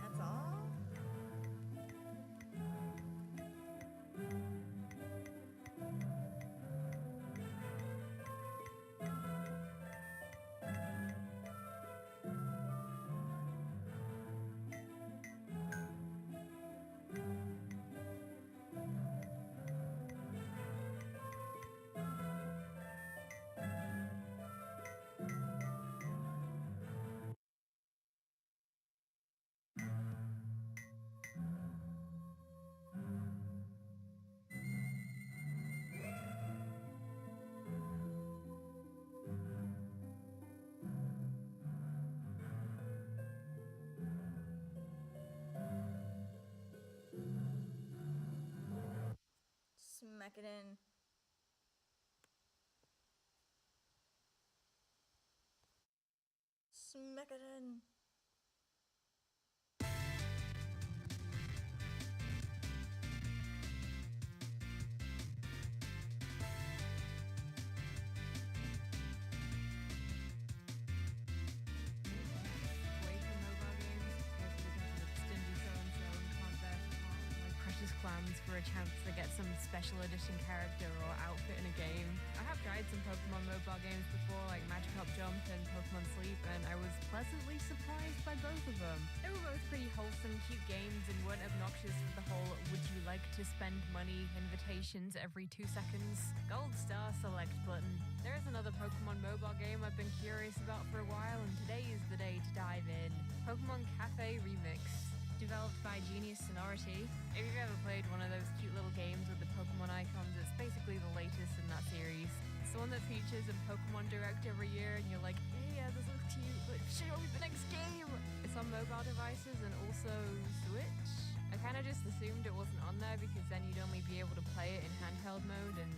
That's all? Smack it in. Smack it in. Clans for a chance to get some special edition character or outfit in a game. I have tried some Pokemon mobile games before, like Magikarp Jump and Pokemon Sleep, and I was pleasantly surprised by both of them. They were both pretty wholesome, cute games and weren't obnoxious with the whole would you like to spend money invitations every 2 seconds. Gold star select button. There is another Pokemon mobile game I've been curious about for a while, and today is the day to dive in. Pokemon Cafe Remix. Developed by Genius Sonority. If you've ever played one of those cute little games with the Pokemon icons, it's basically the latest in that series. It's the one that features in Pokemon Direct every year, and you're like, hey, yeah, this looks cute, but show me the next game! It's on mobile devices and also Switch. I kind of just assumed it wasn't on there because then you'd only be able to play it in handheld mode, and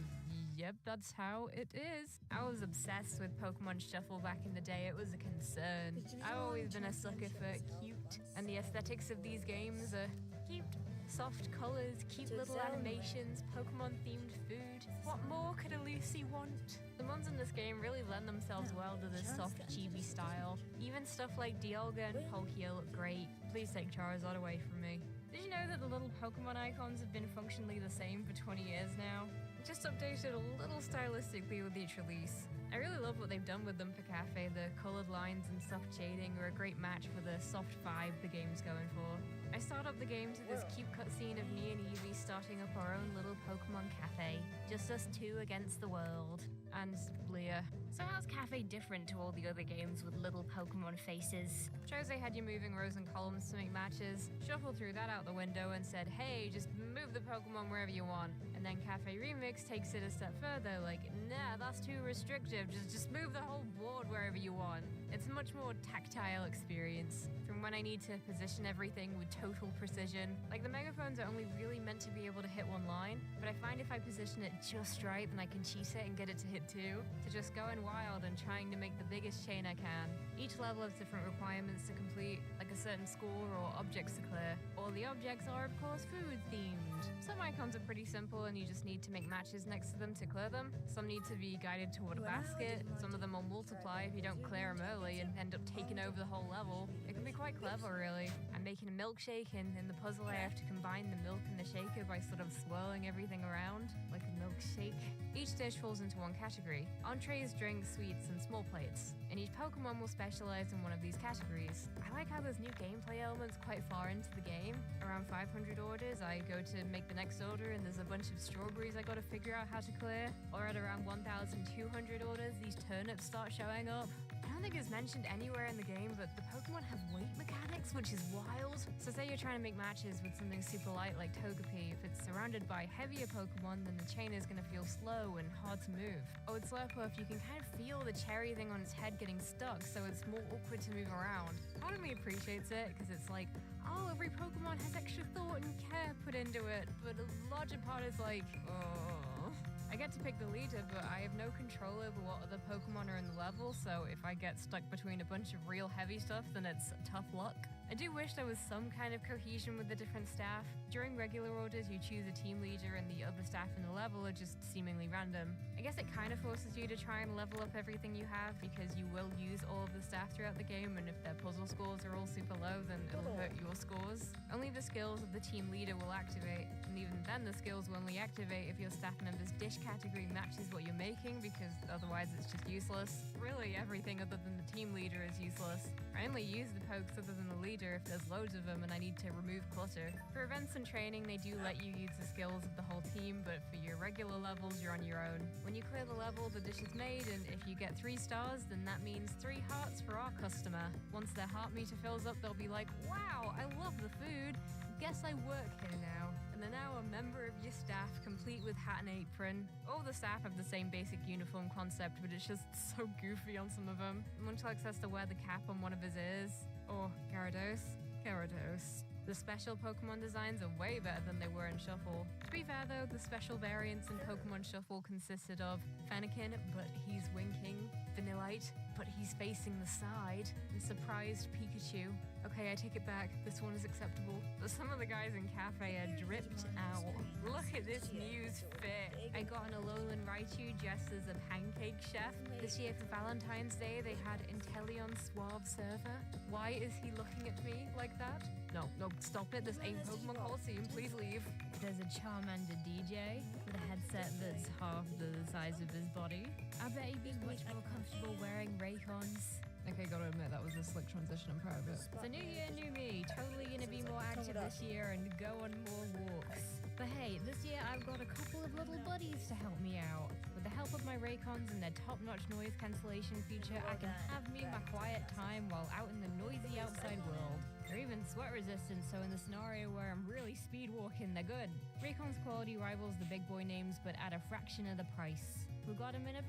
yep, that's how it is. I was obsessed with Pokemon Shuffle back in the day. It was a concern. I've always been a sucker for cute, and the aesthetics of these games are cute. Soft colors, cute little animations, Pokemon-themed food. What more could a Lucy want? The mons in this game really lend themselves well to this soft, chibi style. Even stuff like Dialga and Palkia look great. Please take Charizard away from me. Did you know that the little Pokemon icons have been functionally the same for 20 years now? Just updated a little stylistically with each release. I really love what they've done with them for Cafe. The colored lines and soft shading are a great match for the soft vibe the game's going for. I start up the game to this cute cutscene of me and Eevee starting up our own little Pokemon Cafe. Just us two against the world. And Leah. So how's Cafe different to all the other games with little Pokemon faces? Chose had you moving rows and columns to make matches, shuffled threw that out the window and said, hey, just move the Pokemon wherever you want. And then Cafe Remix takes it a step further, like, nah, that's too restrictive, just move the whole board wherever you want. It's a much more tactile experience, from when I need to position everything with total precision. Like, the megaphones are only really meant to be able to hit one line, but I find if I position it just right, then I can cheese it and get it to hit it to just going wild and trying to make the biggest chain I can. Each level has different requirements to complete, like a certain score or objects to clear. All the objects are, of course, food themed. Some icons are pretty simple and you just need to make matches next to them to clear them. Some need to be guided toward a basket. Some of them will multiply if you don't clear them early and end up taking over the whole level. It can be quite clever, really. I'm making a milkshake, and in the puzzle I have to combine the milk and the shaker by sort of swirling everything around, like a milkshake. Each dish falls into one category: entrees, drinks, sweets, and small plates. And each Pokemon will specialize in one of these categories. I like how there's new gameplay elements quite far into the game. Around 500 orders, I go to make the next order and there's a bunch of strawberries I gotta figure out how to clear. Or at around 1,200 orders, these turnips start showing up. I don't think it's mentioned anywhere in the game, but the Pokemon have weight mechanics, which is wild. So say you're trying to make matches with something super light like Togepi. If it's surrounded by heavier Pokemon, then the chain is going to feel slow and hard to move. Oh, it's Slurpuff, you can kind of feel the cherry thing on its head getting stuck, so it's more awkward to move around. Part of me appreciates it, because it's like, oh, every Pokemon has extra thought and care put into it, but a larger part is like, oh. I get to pick the leader, but I have no control over what other Pokemon are in the level, so if I get stuck between a bunch of real heavy stuff, then it's tough luck. I do wish there was some kind of cohesion with the different staff. During regular orders, you choose a team leader and the other staff in the level are just seemingly random. I guess it kind of forces you to try and level up everything you have, because you will use all of the staff throughout the game, and if their puzzle scores are all super low, then it'll hurt your scores. Only the skills of the team leader will activate, and even then the skills will only activate if your staff member's dish category matches what you're making, because otherwise it's just useless. Really, everything other than the team leader is useless. I only use the pokes other than the leader if there's loads of them and I need to remove clutter. For events and training, they do let you use the skills of the whole team, but for your regular levels, you're on your own. When you clear the level, the dish is made, and if you get 3 stars, then that means 3 hearts for our customer. Once their heart meter fills up, they'll be like, wow, I love the food. Guess I work here now. And they're now a member of your staff, complete with hat and apron. All the staff have the same basic uniform concept, but it's just so goofy on some of them. Munchlax has to wear the cap on one of his ears. Or Gyarados. The special Pokemon designs are way better than they were in Shuffle. To be fair though, the special variants in Pokemon Shuffle consisted of Fennekin, but he's winking, Vanillite, but he's facing the side, and Surprised Pikachu. Okay, I take it back, this one is acceptable. But some of the guys in Cafe are dripped out. Look at this news fit. I got an Alolan Raichu dressed as a pancake chef. This year for Valentine's Day, they had Inteleon Suave Server. Why is he looking at me like that? No, stop it. This ain't Pokemon Coliseum. Please leave. There's a Charmander DJ with a headset that's half the size of his body. I bet he'd be much more comfortable wearing Raycons. Okay, gotta admit, that was a slick transition. I'm proud of it. So new year, new me. Totally gonna be more active this year and go on more walks. But hey, this year I've got a couple of little buddies to help me out. With the help of my Raycons and their top-notch noise cancellation feature, I can have me my quiet time while out in the noisy outside world. They're even sweat resistant, so in the scenario where I'm really speed walking, they're good. Raycon's quality rivals the big boy names, but at a fraction of the price. Who got him in a...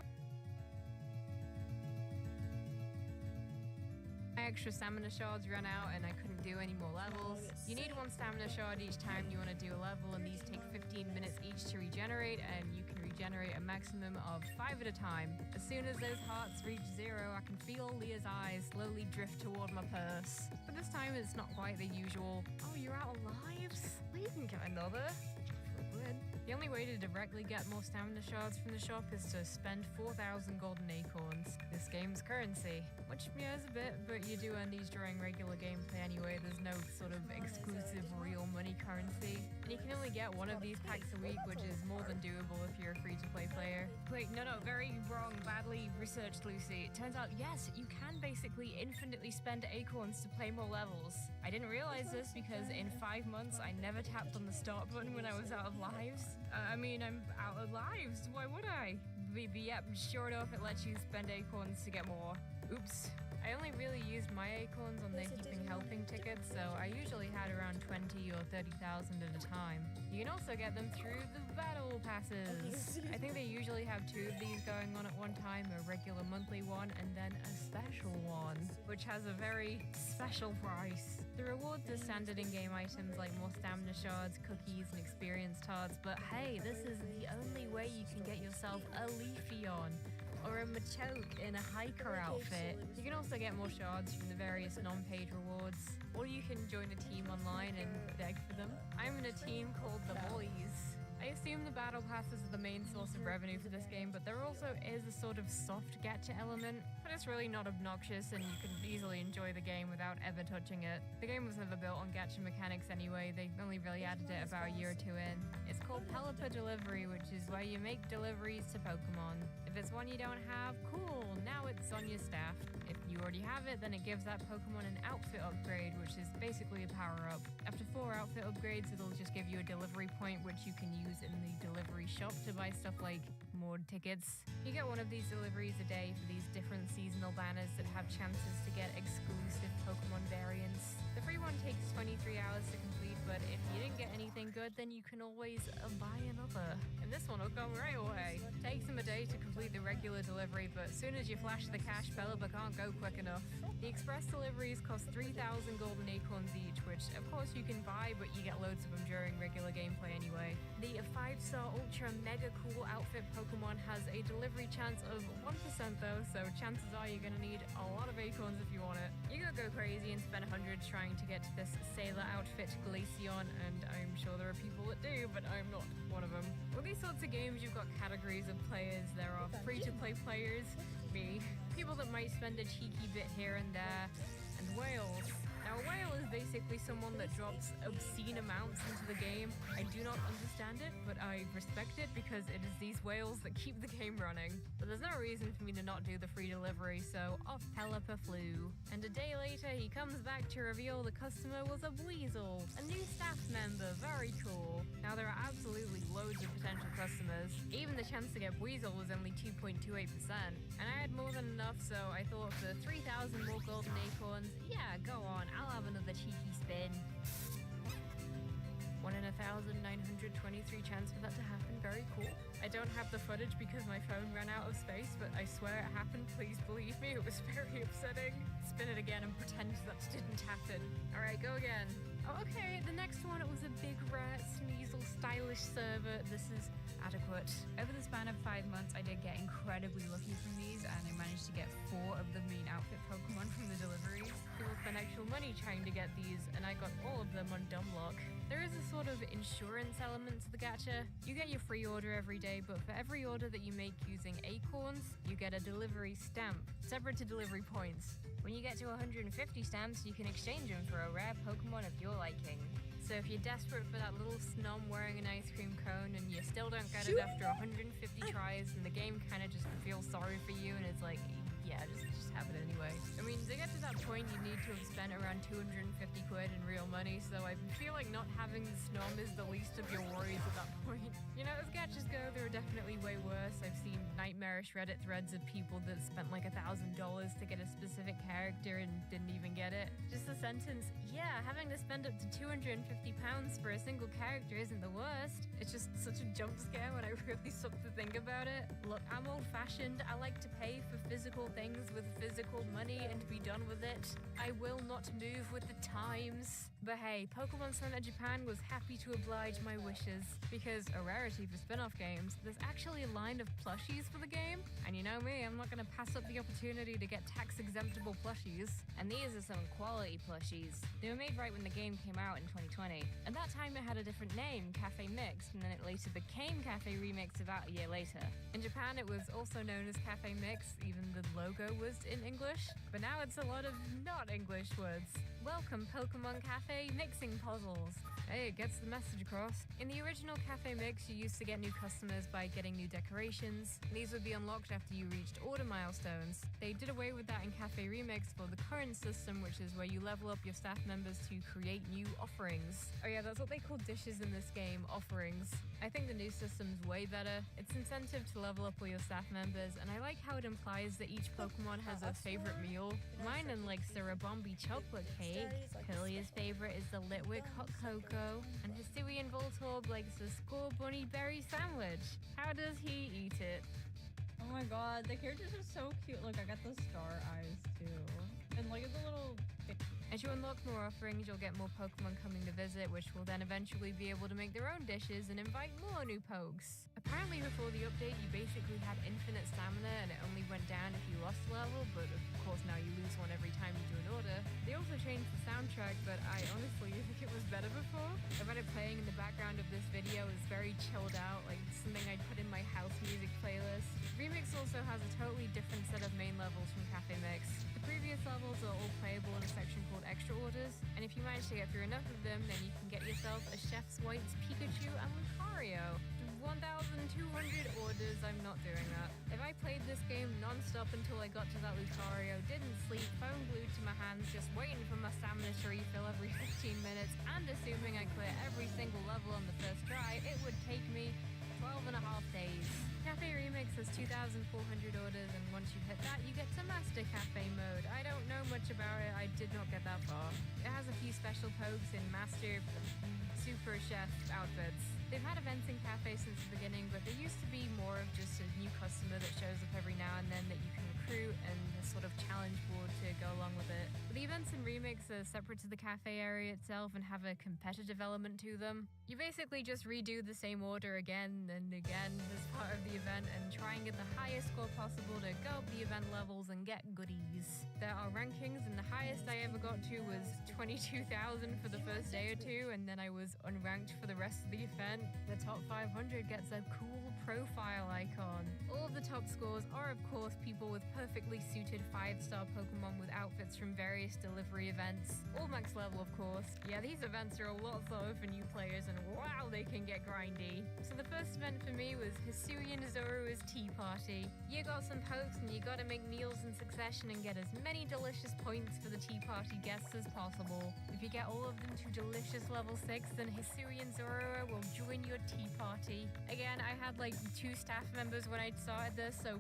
My extra stamina shards ran out and I couldn't do any more levels. You need 1 stamina shard each time you want to do a level, and these take 15 minutes each to regenerate, and you can regenerate a maximum of 5 at a time. As soon as those hearts reach 0, I can feel Leah's eyes slowly drift toward my purse. But this time it's not quite the usual, oh, you're out of lives? Well, you can get another. The only way to directly get more stamina shards from the shop is to spend 4,000 golden acorns, this game's currency. Which, yeah, is a bit, but you do earn these during regular gameplay anyway. There's no sort of exclusive real money currency. And you can only get 1 of these packs a week, which is more than doable if you're a free-to-play player. Wait, no, very wrong, badly researched, Lucy. It turns out, yes, you can basically infinitely spend acorns to play more levels. I didn't realize this because in 5 months I never tapped on the start button when I was out of lives. I'm out of lives. Why would I? But yep, sure enough, it lets you spend acorns to get more. Oops. I only really used my acorns on the Heaping Helping tickets, so I usually had around 20 or 30,000 at a time. You can also get them through the battle passes. I think they usually have 2 of these going on at one time, a regular monthly one and then a special one, which has a very special price. The rewards are standard in-game items like more stamina shards, cookies, and experience tarts, but hey, this is the only way you can get yourself a Leafeon or a Machoke in a hiker outfit. You can also get more shards from the various non-paid rewards, or you can join a team online and beg for them. I'm in a team called the Boys. I assume the battle passes are the main source of revenue for this game, but there also is a sort of soft gacha element, but it's really not obnoxious and you can easily enjoy the game without ever touching it. The game was never built on gacha mechanics anyway, they only really added it about a year or 2 in. It's called Pelipper Delivery, which is where you make deliveries to Pokemon. If it's one you don't have, cool, now it's on your staff. If you already have it, then it gives that Pokemon an outfit upgrade, which is basically a power-up. After 4 outfit upgrades, it'll just give you a delivery point, which you can use in the delivery shop to buy stuff like more tickets. You get one of these deliveries a day for these different seasonal banners that have chances to get exclusive Pokemon variants. The free one takes 23 hours to complete, but if you didn't get anything good, then you can always buy another. And this one will come right away. Takes them a day to complete the regular delivery, but as soon as you flash the cash, Pelipper can't go quick enough. The express deliveries cost 3,000 golden acorns each, which of course you can buy, but you get loads of them during regular gameplay anyway. The 5-star ultra mega cool outfit Pokemon has a delivery chance of 1% though, so chances are you're gonna need a lot of acorns if you want it. You could go crazy and spend 100 trying to get to this sailor outfit Glaceon, and I'm sure there are people that do, but I'm not one of them. With these sorts of games, you've got categories of players. There are free-to-play players, me, people that might spend a cheeky bit here and there, and whales. Now, a whale is basically someone that drops obscene amounts into the game. I do not understand it, but I respect it because it is these whales that keep the game running. But there's no reason for me to not do the free delivery, so off Pelipper flew. And a day later, he comes back to reveal the customer was a Weasel, a new staff member, very cool. Now, there are absolutely loads of potential customers. Even the chance to get Weasel was only 2.28%, and I had more than enough, so I thought for 3,000 more golden acorns, yeah, go on, I'll have another cheeky spin. 1 in 1,923 chance for that to happen, very cool. I don't have the footage because my phone ran out of space, but I swear it happened, please believe me, it was very upsetting. Spin it again and pretend that didn't happen. Alright, go again. Oh, okay, the next one, it was a big, rare, sneasel, stylish server. This is adequate. Over the span of 5 months, I did get incredibly lucky from these, and I managed to get 4 of the main outfit Pokemon from the deliveries. People spent actual money trying to get these, and I got all of them on dumb luck. There is a sort of insurance element to the gacha. You get your free order every day, but for every order that you make using acorns, you get a delivery stamp, separate to delivery points. When you get to 150 stamps, you can exchange them for a rare Pokemon of your liking. So if you're desperate for that little snom wearing an ice cream cone and you still don't get it after 150 tries, and the game kind of just feels sorry for you and it's like, yeah, just have it anyway. I mean, to get to that point, you need to have spent around 250 quid in real money, so I feel like not having the snom is the least of your worries at that point. You know, as gachas go, there are definitely way worse. I've seen nightmarish Reddit threads of people that spent like $1,000 to get a specific character and didn't even get it. Just a sentence, yeah, having to spend up to £250 for a single character isn't the worst. It's just such a jump scare when I really stop to think about it. Look, I'm old-fashioned. I like to pay for physical things with physical money and be done with it. I will not move with the times. But hey, Pokemon Center Japan was happy to oblige my wishes, because a rarity for spin-off games, there's actually a line of plushies for the game, and you know me, I'm not gonna pass up the opportunity to get tax-exemptable plushies. And these are some quality plushies. They were made right when the game came out in 2020. At that time it had a different name, Cafe Mix, and then it later became Cafe Remix about a year later. In Japan it was also known as Cafe Mix, even the logo was in English, but now it's a lot of not English English words. Welcome, Pokemon Cafe Mixing Puzzles. Hey, it gets the message across. In the original Cafe Mix, you used to get new customers by getting new decorations. These would be unlocked after you reached order milestones. They did away with that in Cafe Remix for the current system, which is where you level up your staff members to create new offerings. Oh yeah, that's what they call dishes in this game, offerings. I think the new system's way better. It's incentive to level up all your staff members, and I like how it implies that each Pokemon has a favorite meal. Mine likes the Rabombi chocolate cake. Curlia's favorite is the Litwick hot cocoa, and Hisuian Voltorb likes the Score Bunny berry sandwich. How does he eat it? Oh my god, the characters are so cute. Look, I got the star eyes too. And look at the little... As you unlock more offerings, you'll get more Pokemon coming to visit, which will then eventually be able to make their own dishes and invite more new Pokes. Apparently before the update, you basically had infinite stamina and it only went down if you lost a level, but of course now you lose one every time you do an order. They also changed the soundtrack, but I honestly think it was better before. I've had it playing in the background of this video. It's very chilled out, like something I'd put in my house music playlist. Remix also has a totally different set of main levels from Cafe Mix. The previous levels are all playable in a section called Extra Orders, and if you manage to get through enough of them, then you can get yourself a Chef's White's Pikachu and Lucario. 1,200 orders, I'm not doing that. If I played this game non-stop until I got to that Lucario, didn't sleep, phone glued to my hands, just waiting for my stamina to refill every 15 minutes, and assuming I clear every single level on the first try, it would take me 12 and a half days. Cafe Remix has 2,400 orders, and once you hit that, you get to Master Cafe mode. I don't know much about it, I did not get that far. It has a few special pokes in Master Super Chef outfits. They've had events in Cafe since the beginning, but there used to be more of just a new customer that shows up every now and then that you can recruit, and a sort of challenge board to go along with it. But the events in Remix are separate to the cafe area itself and have a competitive element to them. You basically just redo the same order again and again as part of the event and try and get the highest score possible to go up the event levels and get goodies. There are rankings, and the highest I ever got to was 22,000 for the first day or two, and then I was unranked for the rest of the event. The top 500 gets a cool profile icon. All of the top scores are of course people with perfectly suited 5-star Pokemon with outfits from various delivery events. All max level of course. Yeah, these events are a lot slower for new players, and wow, they can get grindy. So the first event for me was Hisuian Zorua's Tea Party. You got some pokes and you gotta make meals in succession and get as many delicious points for the tea party guests as possible. If you get all of them to delicious level 6, then Hisuian Zorua will join your tea party. Again, I had like 2 staff members when I started this, so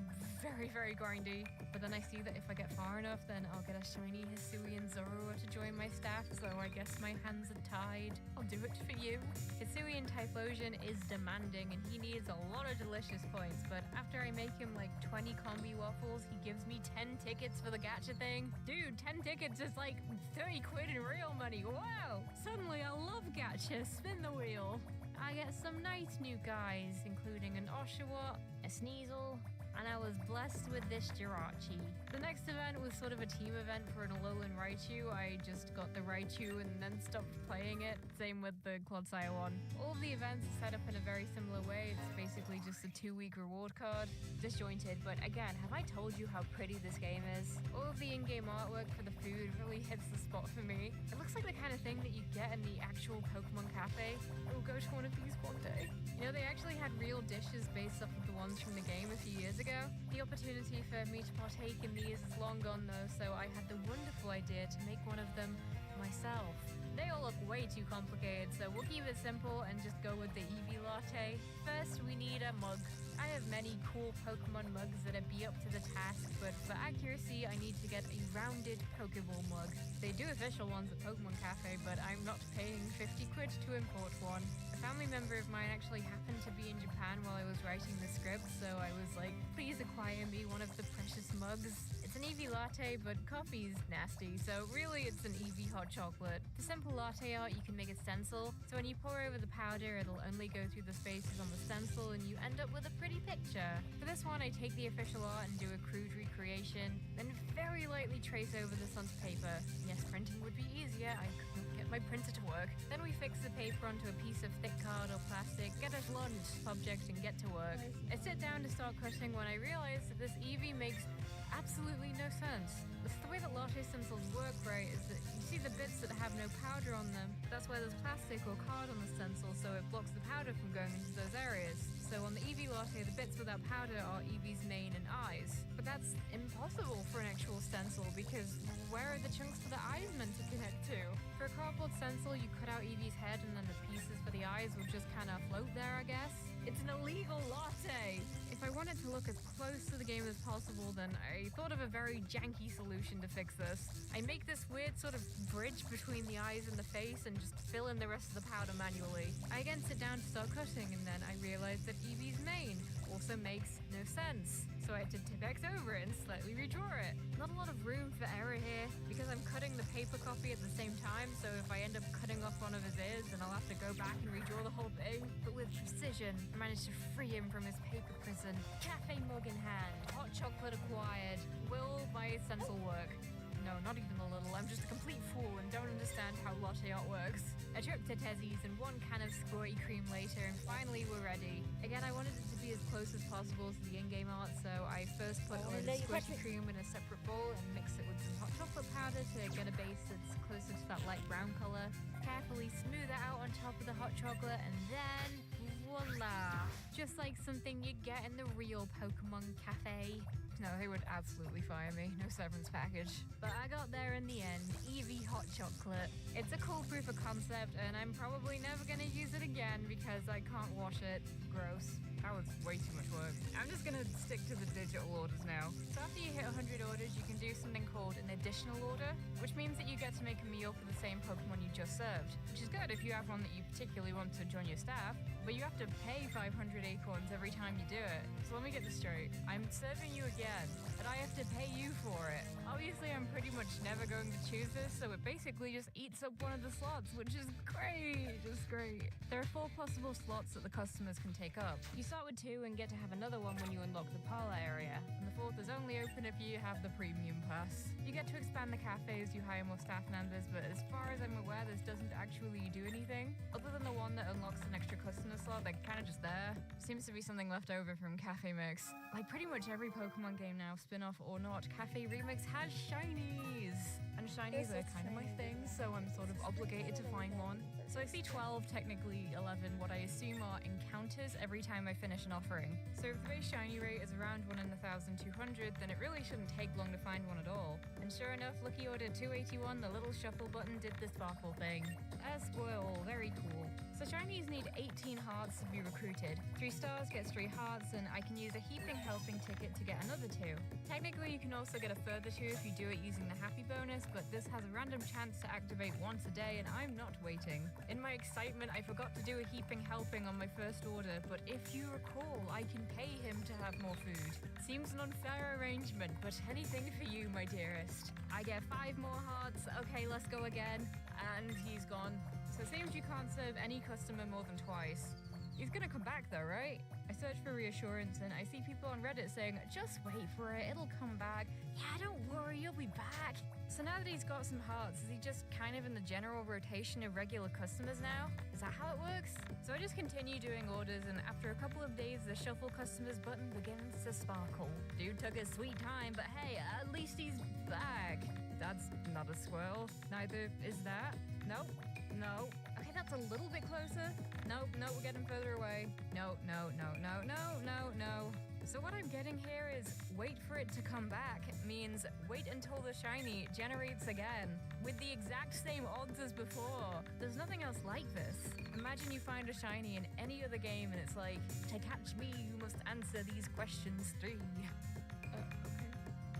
very grindy. But then I see that if I get far enough, then I'll get a shiny Hisuian Zorua to join my staff, so I guess my hands are tied. I'll do it for you. Hisuian Typhlosion is demanding and he needs a lot of delicious points, but after I make him like 20 combi waffles, he gives me 10 tickets for the gacha thing. Dude, 10 tickets is like 30 quid in real money. Wow! Suddenly I love gacha. Spin the wheel. I get some nice new guys, including an Oshawott, a Sneasel, and I was blessed with this Jirachi. The next event was sort of a team event for an Alolan Raichu. I just got the Raichu and then stopped playing it. Same with the Clodsire one. All of the events are set up in a very similar way. It's basically just a 2-week reward card. Disjointed, but again, have I told you how pretty this game is? All of the in-game artwork for the food really hits the spot for me. It looks like the kind of thing that you get in the actual Pokemon Cafe. I will go to one of these one day. You know, they actually had real dishes based off of the ones from the game a few years ago. The opportunity for me to partake in these is long gone though, so I had the wonderful idea to make one of them myself. They all look way too complicated, so we'll keep it simple and just go with the Eevee latte. First, we need a mug. I have many cool Pokemon mugs that'd be up to the task, but for accuracy, I need to get a rounded Pokeball mug. They do official ones at Pokemon Cafe, but I'm not paying 50 quid to import one. A family member of mine actually happened to be in Japan while I was writing the script, so I was like, please acquire me one of the precious mugs. It's an Eevee latte, but coffee's nasty, so really it's an Eevee hot chocolate. For simple latte art, you can make a stencil, so when you pour over the powder, it'll only go through the spaces on the stencil and you end up with a pretty picture. For this one, I take the official art and do a crude recreation, then very lightly trace over this onto paper. Yes, printing would be easier, I couldn't get my printer to work. Then we fix the paper onto a piece of thick card or plastic, get us lunch, subject, and get to work. I sit down to start cutting when I realize that this Eevee makes absolutely no sense. The way that latte stencils work, right, is that you see the bits that have no powder on them. That's why there's plastic or card on the stencil, so it blocks the powder from going into those areas. So on the Eevee latte, the bits without powder are Eevee's mane and eyes. But that's impossible for an actual stencil, because where are the chunks for the eyes meant to connect to? For a cardboard stencil, you cut out Eevee's head and then the pieces for the eyes will just kind of float there, I guess. It's an illegal latte! If I wanted to look as close to the game as possible, then I thought of a very janky solution to fix this. I make this weird sort of bridge between the eyes and the face and just fill in the rest of the powder manually. I again sit down to start cutting, and then I realize that Eevee's mane also makes no sense. So I had to Tipex over it and slightly redraw it. Not a lot of room for error here, because I'm cutting the paper copy at the same time, so if I end up cutting off one of his ears, then I'll have to go back and redraw the whole thing. But with precision, I managed to free him from his paper prison. Cafe mug in hand, hot chocolate acquired. Will my stencil work? No, not even a little. I'm just a complete fool and don't understand how latte art works. A trip to Tezzy's and one can of squirty cream later, and finally we're ready. Again, I wanted it to be as close as possible to the in-game art, so I first put all the squirty cream in a separate bowl and mix it with some hot chocolate powder to get a base that's closer to that light brown color. Carefully smooth it out on top of the hot chocolate, and then voila! Just like something you'd get in the real Pokemon Cafe. No, they would absolutely fire me. No severance package. But I got there in the end. Eevee hot chocolate. It's a cool proof of concept, and I'm probably never gonna use it again because I can't wash it. Gross. That was way too much work. I'm just gonna stick to the digital orders now. So after you hit 100 orders, you can do something called an additional order, which means that you get to make a meal for the same Pokemon you just served, which is good if you have one that you particularly want to join your staff, but you have to pay 500 acorns every time you do it. So let me get this straight. I'm serving you again, and I have to pay you for it. Obviously, I'm pretty much never going to choose this, so it basically just eats up one of the slots, which is great. Just great. There are 4 possible slots that the customers can take up. You start with 2 and get to have another one when you unlock the parlor area, and the 4th is only open if you have the premium pass. You get to expand the cafe as you hire more staff members, but as far as I'm aware, this doesn't actually do anything. Other than the one that unlocks an extra customer slot, they're kind of just there. Seems to be something left over from Cafe Mix. Like pretty much every Pokemon game now, spin-off or not, Cafe Remix has shinies! And shinies are kind of my thing, so I'm sort of obligated to find one. So I see 12, technically 11, what I assume are encounters every time I finish an offering. So if the base shiny rate is around 1 in 1,200, then it really shouldn't take long to find one at all. And sure enough, lucky order 281, the little shuffle button did the sparkle thing. A squirrel, very cool. So shinies need 18 hearts to be recruited. 3 stars gets 3 hearts, and I can use a heaping helping ticket to get another 2. Technically, you can also get a further 2 if you do it using the happy bonus, but this has a random chance to activate once a day, and I'm not waiting. In my excitement, I forgot to do a heaping helping on my first order, but if you recall, I can pay him to have more food. Seems an unfair arrangement, but anything for you, my dearest. I get 5 more hearts. Okay, let's go again. And he's gone. So it seems you can't serve any customer more than twice. He's gonna come back though, right? I search for reassurance and I see people on Reddit saying, just wait for it, it'll come back. Yeah, don't worry, you'll be back. So now that he's got some hearts, is he just kind of in the general rotation of regular customers now? Is that how it works? So I just continue doing orders, and after a couple of days, the shuffle customers button begins to sparkle. Dude took his sweet time, but hey, at least he's back. That's not a squirrel. Neither is that. Nope. No. Okay, that's a little bit closer. Nope, no, we're getting further away. No. So what I'm getting here is wait for it to come back means wait until the shiny generates again with the exact same odds as before. There's nothing else like this. Imagine you find a shiny in any other game and it's like, to catch me, you must answer these questions 3. Okay.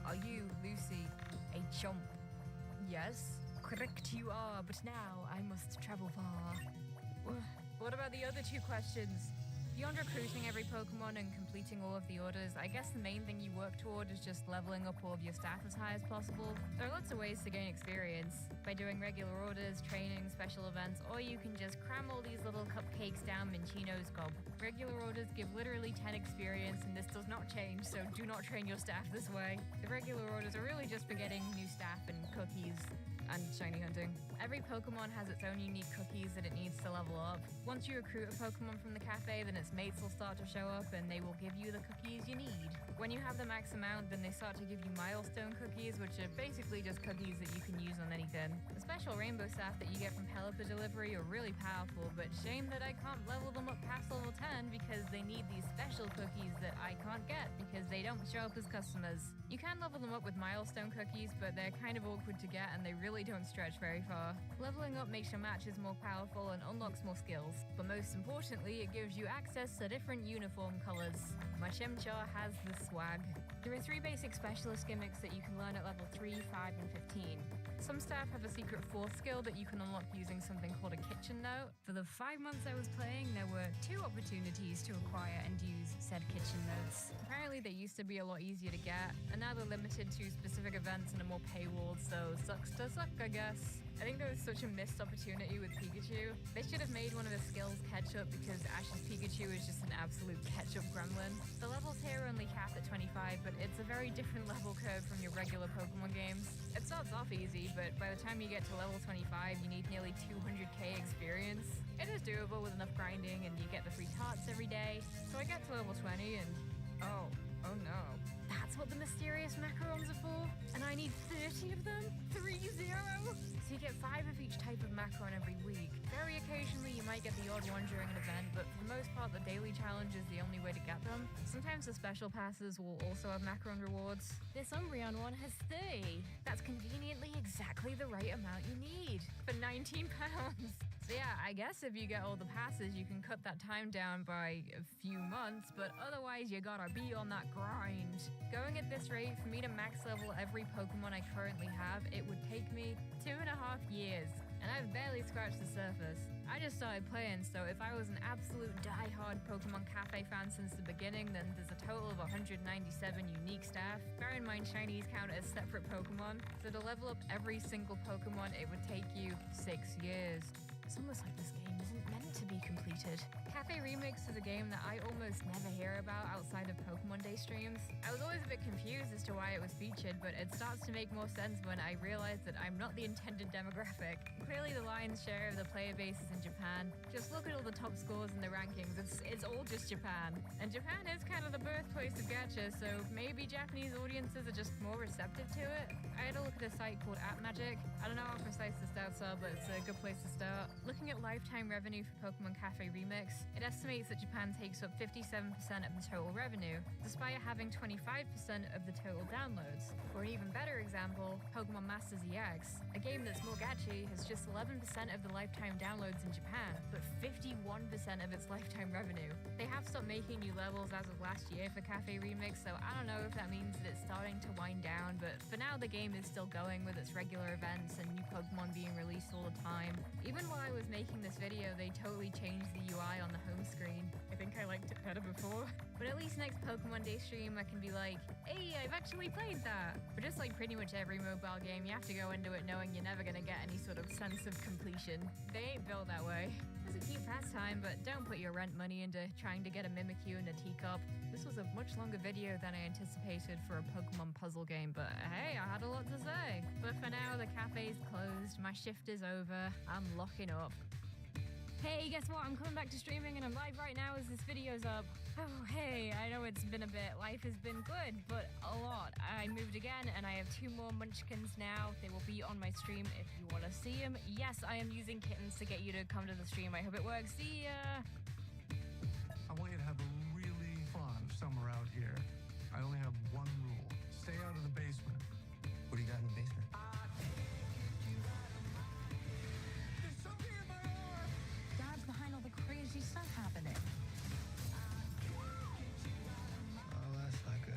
Are you, Lucy, a chump? Yes. Correct you are, but now I must travel far. What about the other 2 questions? Beyond recruiting every Pokemon and completing all of the orders, I guess the main thing you work toward is just leveling up all of your staff as high as possible. There are lots of ways to gain experience, by doing regular orders, training, special events, or you can just cram all these little cupcakes down Minchino's gob. Regular orders give literally 10 experience, and this does not change, so do not train your staff this way. The regular orders are really just for getting new staff and cookies. and shiny hunting. Every Pokemon has its own unique cookies that it needs to level up. Once you recruit a Pokemon from the cafe, then its mates will start to show up and they will give you the cookies you need. When you have the max amount, then they start to give you milestone cookies, which are basically just cookies that you can use on anything. The special rainbow staff that you get from Pelipper Delivery are really powerful, but shame that I can't level them up past level 10 because they need these special cookies that I can't get because they don't show up as customers. You can level them up with milestone cookies, but they're kind of awkward to get and they really don't stretch very far. Leveling up makes your matches more powerful and unlocks more skills, but most importantly, it gives you access to different uniform colors. My Chimchar has the swag. There are 3 basic specialist gimmicks that you can learn at level 3, 5, and 15. Some staff have a secret 4th skill that you can unlock using something called a kitchen note. For the 5 months I was playing, there were 2 opportunities to acquire and use said kitchen notes. Apparently they used to be a lot easier to get, and now they're limited to specific events and are more paywalled, so sucks to suck, I guess. I think there was such a missed opportunity with Pikachu. They should have made one of his skills ketchup because Ash's Pikachu is just an absolute ketchup gremlin. The levels here are only capped at 25, but it's a very different level curve from your regular Pokemon games. It starts off easy, but by the time you get to level 25, you need nearly 200k experience. It is doable with enough grinding, and you get the free tarts every day. So I get to level 20 and oh no. That's what the mysterious macarons are for? And I need 30 of them? 30? So you get 5 of each type of macaron every week. Very occasionally you might get the odd one during an event, but for the most part the daily challenge is the only way to get them. Sometimes the special passes will also have macaron rewards. This Umbreon one has 30. That's conveniently exactly the right amount you need for £19. So yeah, I guess if you get all the passes, you can cut that time down by a few months, but otherwise you gotta be on that grind. Going at this rate, for me to max level every Pokemon I currently have, it would take me 2.5 years, and I've barely scratched the surface. I just started playing, so if I was an absolute die-hard Pokemon Cafe fan since the beginning, then there's a total of 197 unique staff. Bear in mind, shinies count as separate Pokemon, so to level up every single Pokemon, it would take you 6 years. It's almost like this game isn't meant to be completed. Cafe Remix is a game that I almost never hear about outside of Pokemon Day streams. I was always a bit confused as to why it was featured, but it starts to make more sense when I realize that I'm not the intended demographic. Clearly the lion's share of the player base is in Japan. Just look at all the top scores in the rankings, it's all just Japan. And Japan is kind of the birthplace of gacha, so maybe Japanese audiences are just more receptive to it. I had a look at a site called AppMagic. I don't know how precise the stats are, but it's a good place to start. Looking at lifetime revenue for Pokemon Cafe Remix, it estimates that Japan takes up 57% of the total revenue, despite having 25% of the total downloads. For an even better example, Pokemon Masters EX, a game that's more gacha, has just 11% of the lifetime downloads in Japan, but 51% of its lifetime revenue. They have stopped making new levels as of last year for Cafe Remix, so I don't know if that means that it's starting to wind down, but for now the game is still going with its regular events and new Pokemon being released all the time. Even while I was making this video, they totally changed the UI on the home screen. I think I liked it better before. But at least next Pokemon Day stream I can be like, hey, I've actually played that. But just like pretty much every mobile game, you have to go into it knowing you're never gonna get any sort of sense of completion. They ain't built that way. It's a cute pastime, but don't put your rent money into trying to get a Mimikyu and a teacup. This was a much longer video than I anticipated for a Pokemon puzzle game, but hey, I had a lot to say. But for now, the cafe's closed, my shift is over, I'm locking up. Hey, guess what? I'm coming back to streaming and I'm live right now as this video's up. Oh, hey, I know it's been a bit. Life has been good, but a lot. I moved again and I have 2 more munchkins now. They will be on my stream if you want to see them. Yes, I am using kittens to get you to come to the stream. I hope it works. See ya! I want you to have a really fun summer out here. I only have one rule. Stay out of the basement. What do you got in the basement? There's something in my arm! Dad's behind all the crazy stuff happening. Oh, that's not good.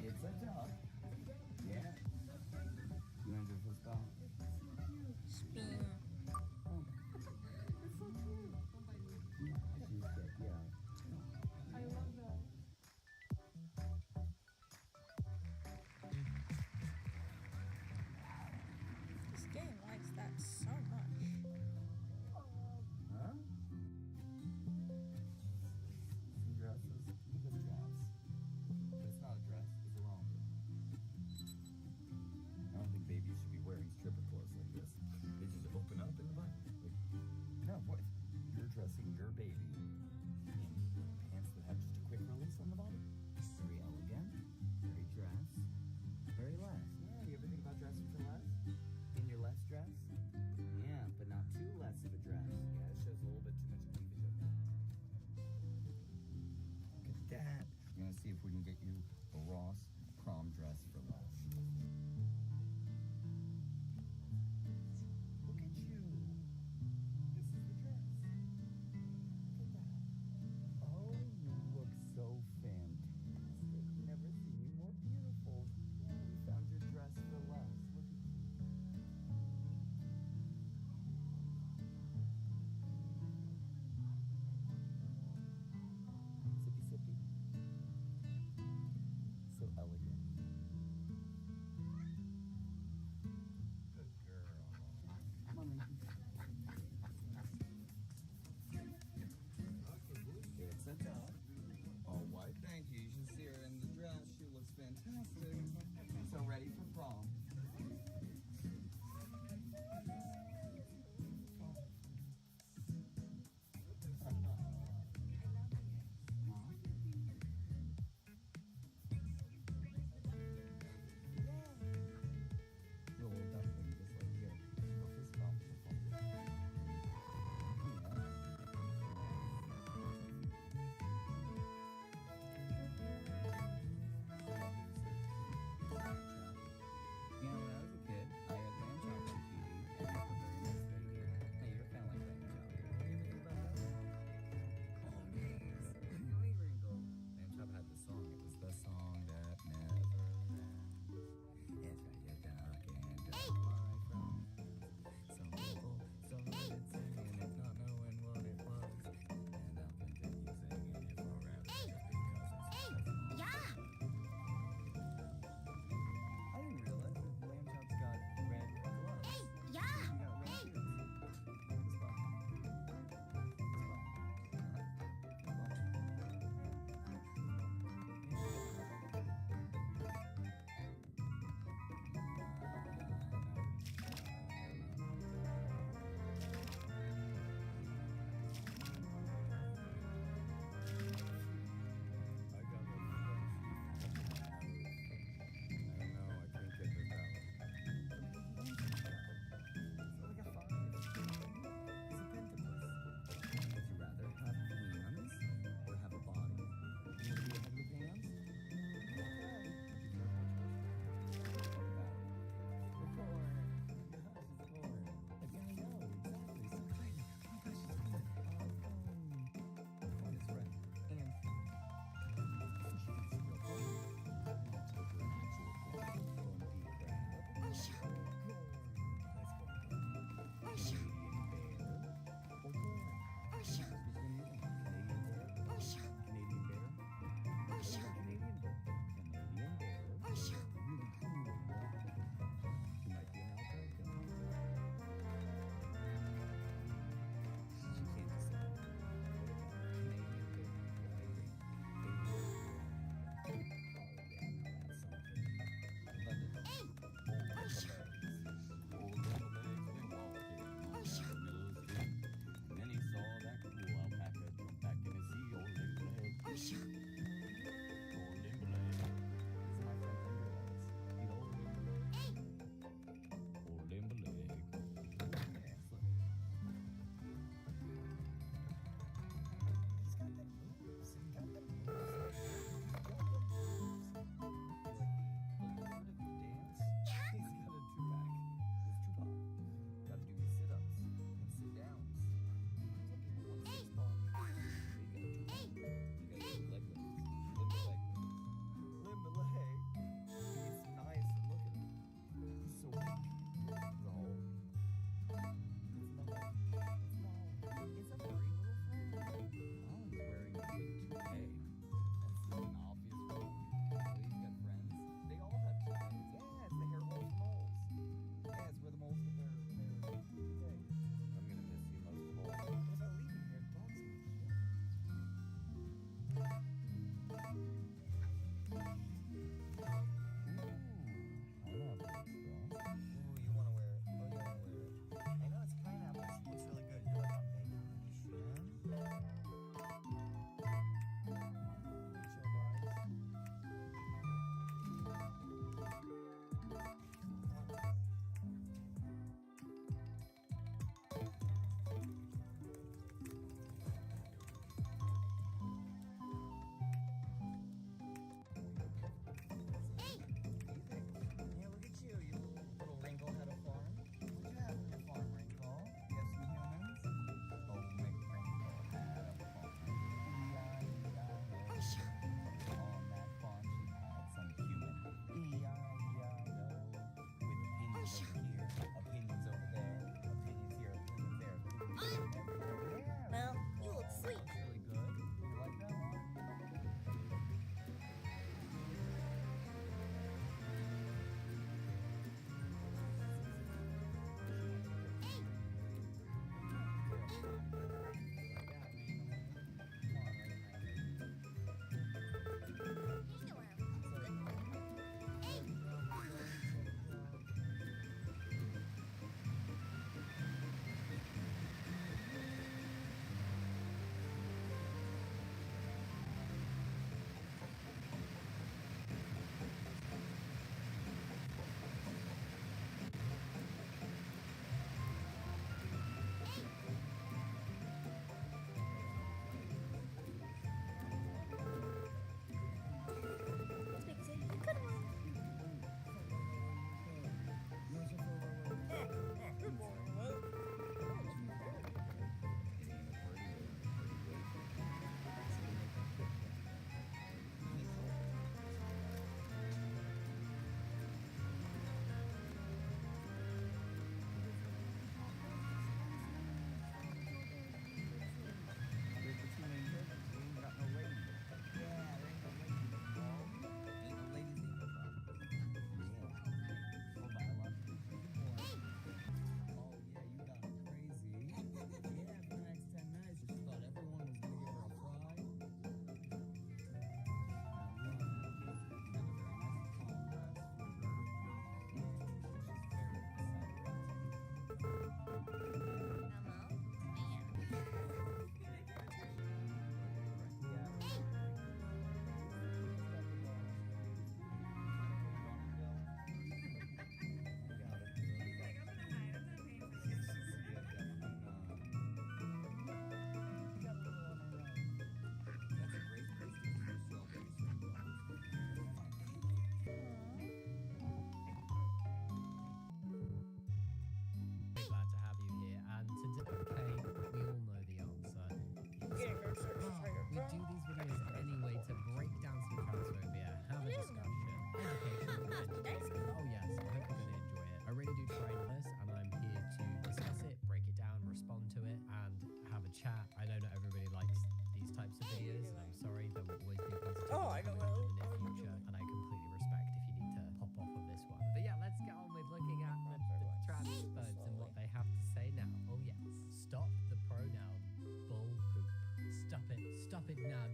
It's a dog. Yeah. You want to do a full spell? Spin. It's so cute. She's good, yeah. I love that. This game likes that so much. Huh? Some dresses. Look at this dress. But it's not a dress, it's a romper. I don't think babies should be wearing stripper clothes like this. They just open up in the butt. Like, no, what? You're dressing your baby in pants that have just a quick release on the bottom. Very elegant, very dress, very less. Yeah, you ever think about dressing for less? In your less dress? Yeah, but not too less of a dress. Yeah, it shows a little bit too much cleavage up there. Look at that. We're gonna see if we can get you a Ross prom dress for less. Look at you. This is the dress. Look at that. Oh, you look so fantastic. Never seen you more beautiful. Yeah, we found your dress for less. Look at you. Sippy, sippy. So elegant.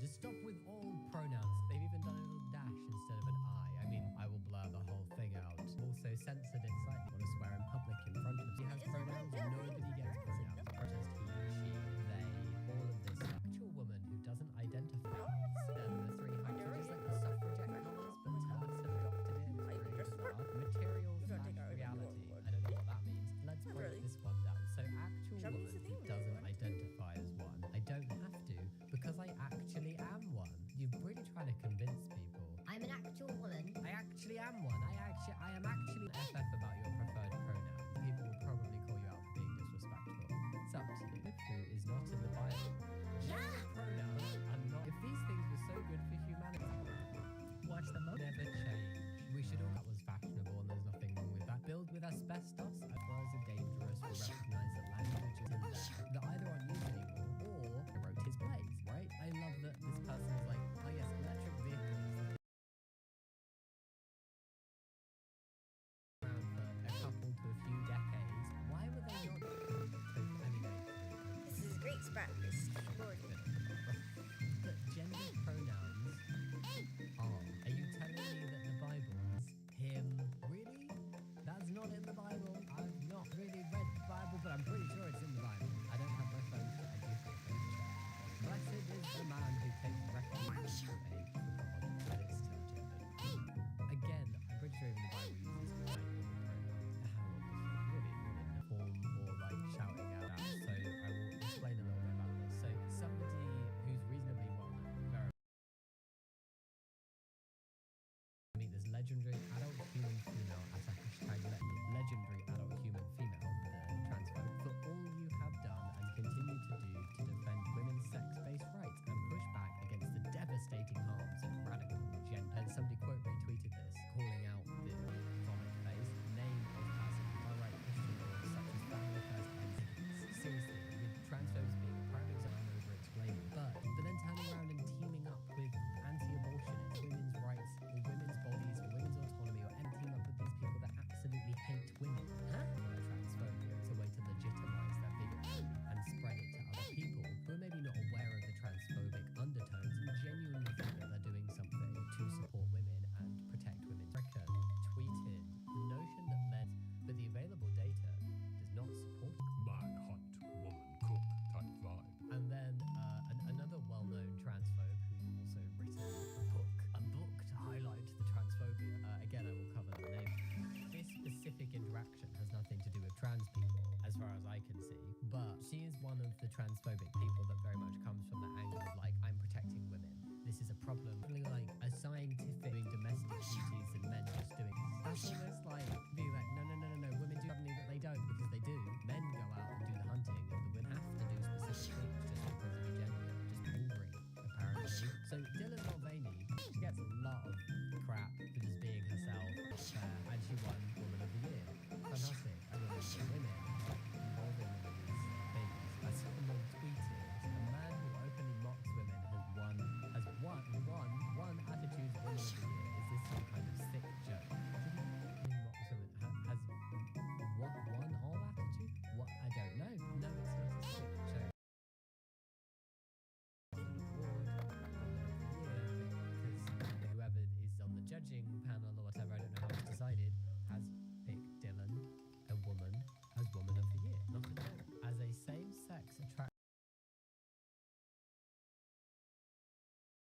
Just stop with all pronouns. They've even done a little dash instead of an I. I mean, I will blur the whole thing out. Also censored it slightly. Want to swear in public in front of. He has pronouns. Nobody gets pronouns. Protest he, she, they. All of this. Actual woman who doesn't identify. The three hyphen, just like the suffragette colours, but TERFs have adopted it. It's really bizarre. Material / reality. I don't know what that means. Let's break this one down. So actual woman who doesn't identify as one. I don't have to because I actually am one. You're really trying to convince people. I'm an actual woman. I actually am one. I am actually FF about your preferred pronoun. People will probably call you out for being disrespectful. It's up to you. Who is not in the Bible. Yeah. Pronouns are not. If these things were so good for humanity, watch them never change. We should all. That was fashionable, and there's nothing wrong with that. Build with asbestos, as well as a dangerous. We recognise that language is in there that either aren't used anymore or wrote his plays. Right? I love that this person is like, oh yes, electric vehicles. Around for a couple to a few decades. Why were they not? This is a great spot. This But gender pronouns are you telling me that the Bible is him? Really? That's not in the Bible. I've not really read the Bible, but I'm pretty sure it's in the Bible. I don't have my phone, but I do feel phone check. Blessed is the man who takes refuge from a God, but it's still gendered. Again, I'm pretty sure even the Bible uses I or pronoun. How really in a form or like shouting out. So I will explain a little bit about this. So somebody who's reasonably well known, there's legendary adult human female at a hashtag legendary adult human female, the transphobe, for all you have done and continue to do to defend women's sex-based rights and push back against the devastating harms of radical gender. And somebody quote retweeted this, calling out the vomit face, name of passing far-right Christian laws such as family first and seriously, with transphobes being a prime example over explaining, but then turning around and teaming up with anti-abortionists, women's rights, or women's bodies, or women's autonomy, or team up with these people that absolutely hate women. Transphobia is a way to legitimize their bigotry and spread it to other people who are maybe not aware of the transphobic undertones and genuinely think that they're doing something to support women and protect women. America tweeted the notion that the available data does not support man hunt, woman cook type vibe. and then another well-known transphobe who's also written a book to highlight the transphobia. Again, I will cover the name. This specific interaction has nothing to do with trans people, as far as I can see, but she is one of the transphobic people that very much comes from the angle of like, I'm protecting women. This is a problem. Really like a scientific doing domestic duties and men just doing. That's almost like being like, no, women do something that they don't because they do. Men go out and do the hunting, and the women have to do specific things just because of your gender, just angry, apparently. So Dylan Mulvaney, she gets a lot of crap for just being herself, and she won Woman of the Year. Fantastic. I mean, women involving in these things. As someone tweeted, a man who openly mocks women has won Attitude's Woman of the Year. Is this some kind of sick joke? Mocks women has what won all Attitude? What? I don't know. No, it's not a sick joke. Because whoever is on the judging panel or whatever, I don't know how it's decided, has picked Dylan, a woman, as Woman of the Year. Not a joke. As a same-sex attraction,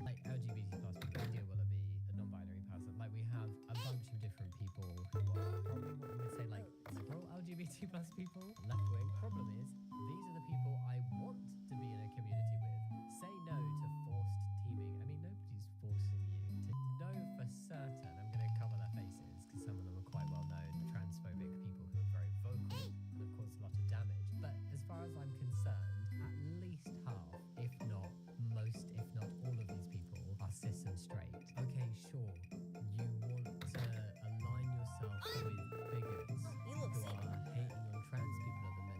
like LGBT plus people, India Willoughby, a non-binary person, like we have a bunch of different people who are probably what we would say like liberal LGBT plus people, left-wing. Problem is, these are the people I want to be in a community with. Say no to forced teaming. I mean, nobody's forcing you to know for certain. I'm going to cover their faces because some of them are quite well known. Transphobic people who are very vocal and of course a lot of damage. But as far as I'm concerned, at least half, if not most, if not all of these people are cis and straight. Okay, sure, you want to align yourself with bigots who are hating on trans people at the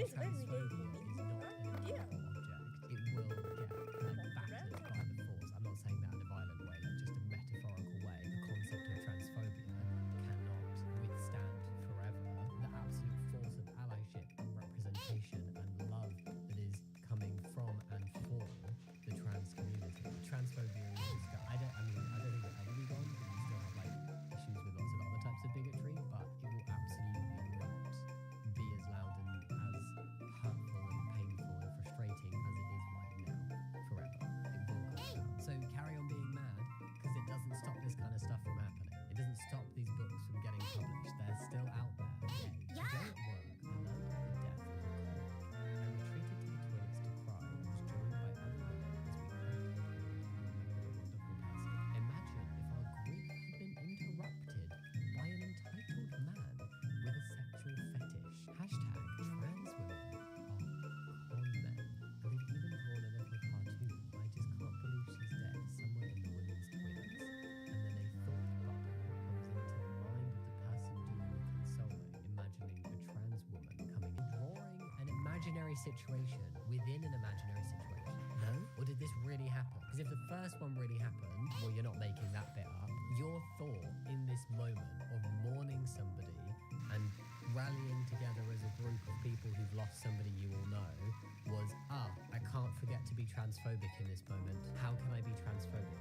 It's everyday transphobia things. is not an Yeah. object. It will get battered by the force. I'm not saying that in a violent way, like just a metaphorical way. The concept of transphobia cannot withstand forever the absolute force of allyship and representation and love that is coming from and for the trans community. Transphobia is just, I don't think it'll ever be gone, because you still have like issues with lots of other types of bigotry, but it will absolutely not be as loud and as hurtful and painful and frustrating as it is right now forever. It will come down. So carry on being mad, because it doesn't stop this kind of stuff from happening. It doesn't stop these books from getting published. They're still out there. Yay. Today at work, I learned of the death of a colleague. I retreated to the toilets to cry and was joined by other women as we cried and remembered a wonderful person. Imagine if our grief had been interrupted by an entitled man with a sexual fetish. Hashtag trans women are con men. And they've even drawn a little cartoon. I just can't believe she's dead somewhere in the women's toilets. And then a thought bubble comes into the mind of the person doing the consoling, imagining a trans woman coming in, drawing an imaginary situation within an imaginary situation. No? Or did this really happen? Because if the first one really happened, well, you're not making that bit up. Your thought in this moment of mourning somebody and rallying together as a group of people who've lost somebody you all know was, I can't forget to be transphobic in this moment. How can I be transphobic?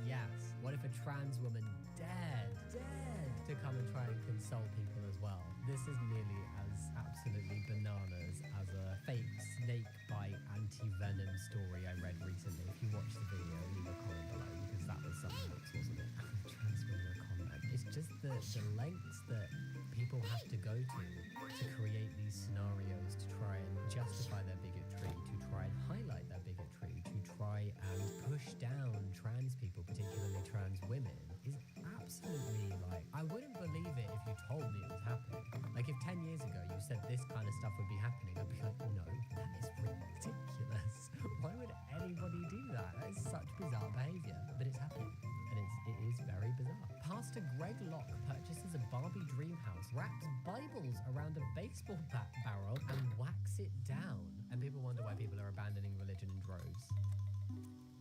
Yes. What if a trans woman dared to come and try and console people as well? This is nearly as absolutely bananas as a fake snake bite anti-venom story I read recently. If you watch the video, leave a comment below, because that was something else, wasn't it? Trans women are con men. It's just the lengths that people have to go to create these scenarios to try and justify their bigotry, to try and highlight their bigotry, to try and push down trans people, particularly trans women, is absolutely like, I wouldn't believe it if you told me it was happening. Like if 10 years ago you said this kind of stuff would be happening, I'd be like, no, that is ridiculous. Why would anybody do that? That is such bizarre behavior. But it's happening. And it is very bizarre. Pastor Greg Locke purchases a Barbie dream house, wraps Bibles around a baseball bat barrel, and whacks it down. And people wonder why people are abandoning religion in droves.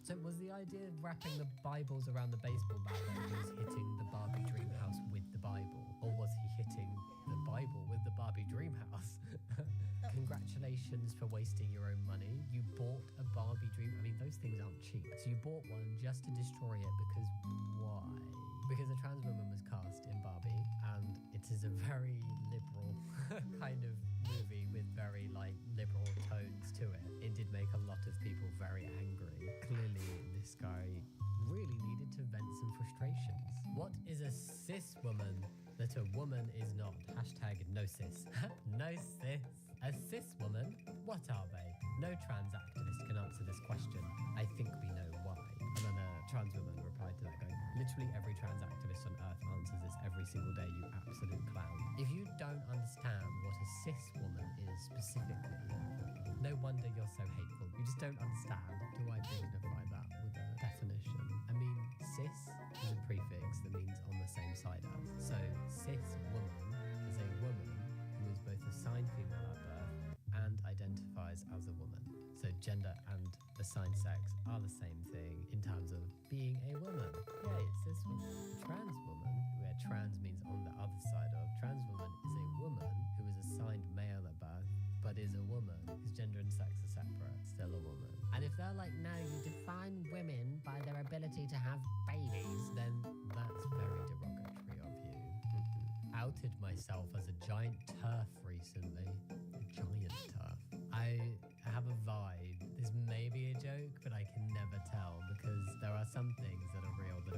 So was the idea of wrapping the Bibles around the baseball bat that he was hitting the Barbie dream house with the Bible? Or was he hitting the Bible with the Barbie dream house? Congratulations for wasting your own money. You bought a Barbie dream. I mean, those things aren't cheap. So you bought one just to destroy it because why? Because a trans woman was cast in Barbie, and it is a very liberal kind of movie with very liberal tones to it. It did make a lot of people very angry. Clearly, this guy really needed to vent some frustrations. What is a cis woman that a woman is not? Hashtag no cis. No cis. A cis woman? What are they? No trans activist can answer this question. I think we know why. And then a trans woman replied to that going, literally every trans activist on earth answers this every single day, you absolute clown. If you don't understand what a cis woman is specifically, no wonder you're so hateful. You just don't understand. Do I dignify that with a definition? I mean, cis is a prefix that means on the same side as. So cis woman is a woman who is both assigned female at birth and identifies as a woman. So gender and assigned sex are the same thing in terms of being a woman. Yay, cis woman. Trans woman, where trans means on the other side of, trans woman is a woman who is assigned male at birth, but is a woman whose gender and sex are separate, still a woman. And if they're like, no, you define women by their ability to have babies, then that's very derogatory of you. Outed myself as a giant TERF recently. A giant TERF. I have a vibe. This may be a joke, but I can never tell, because there are some things that are real that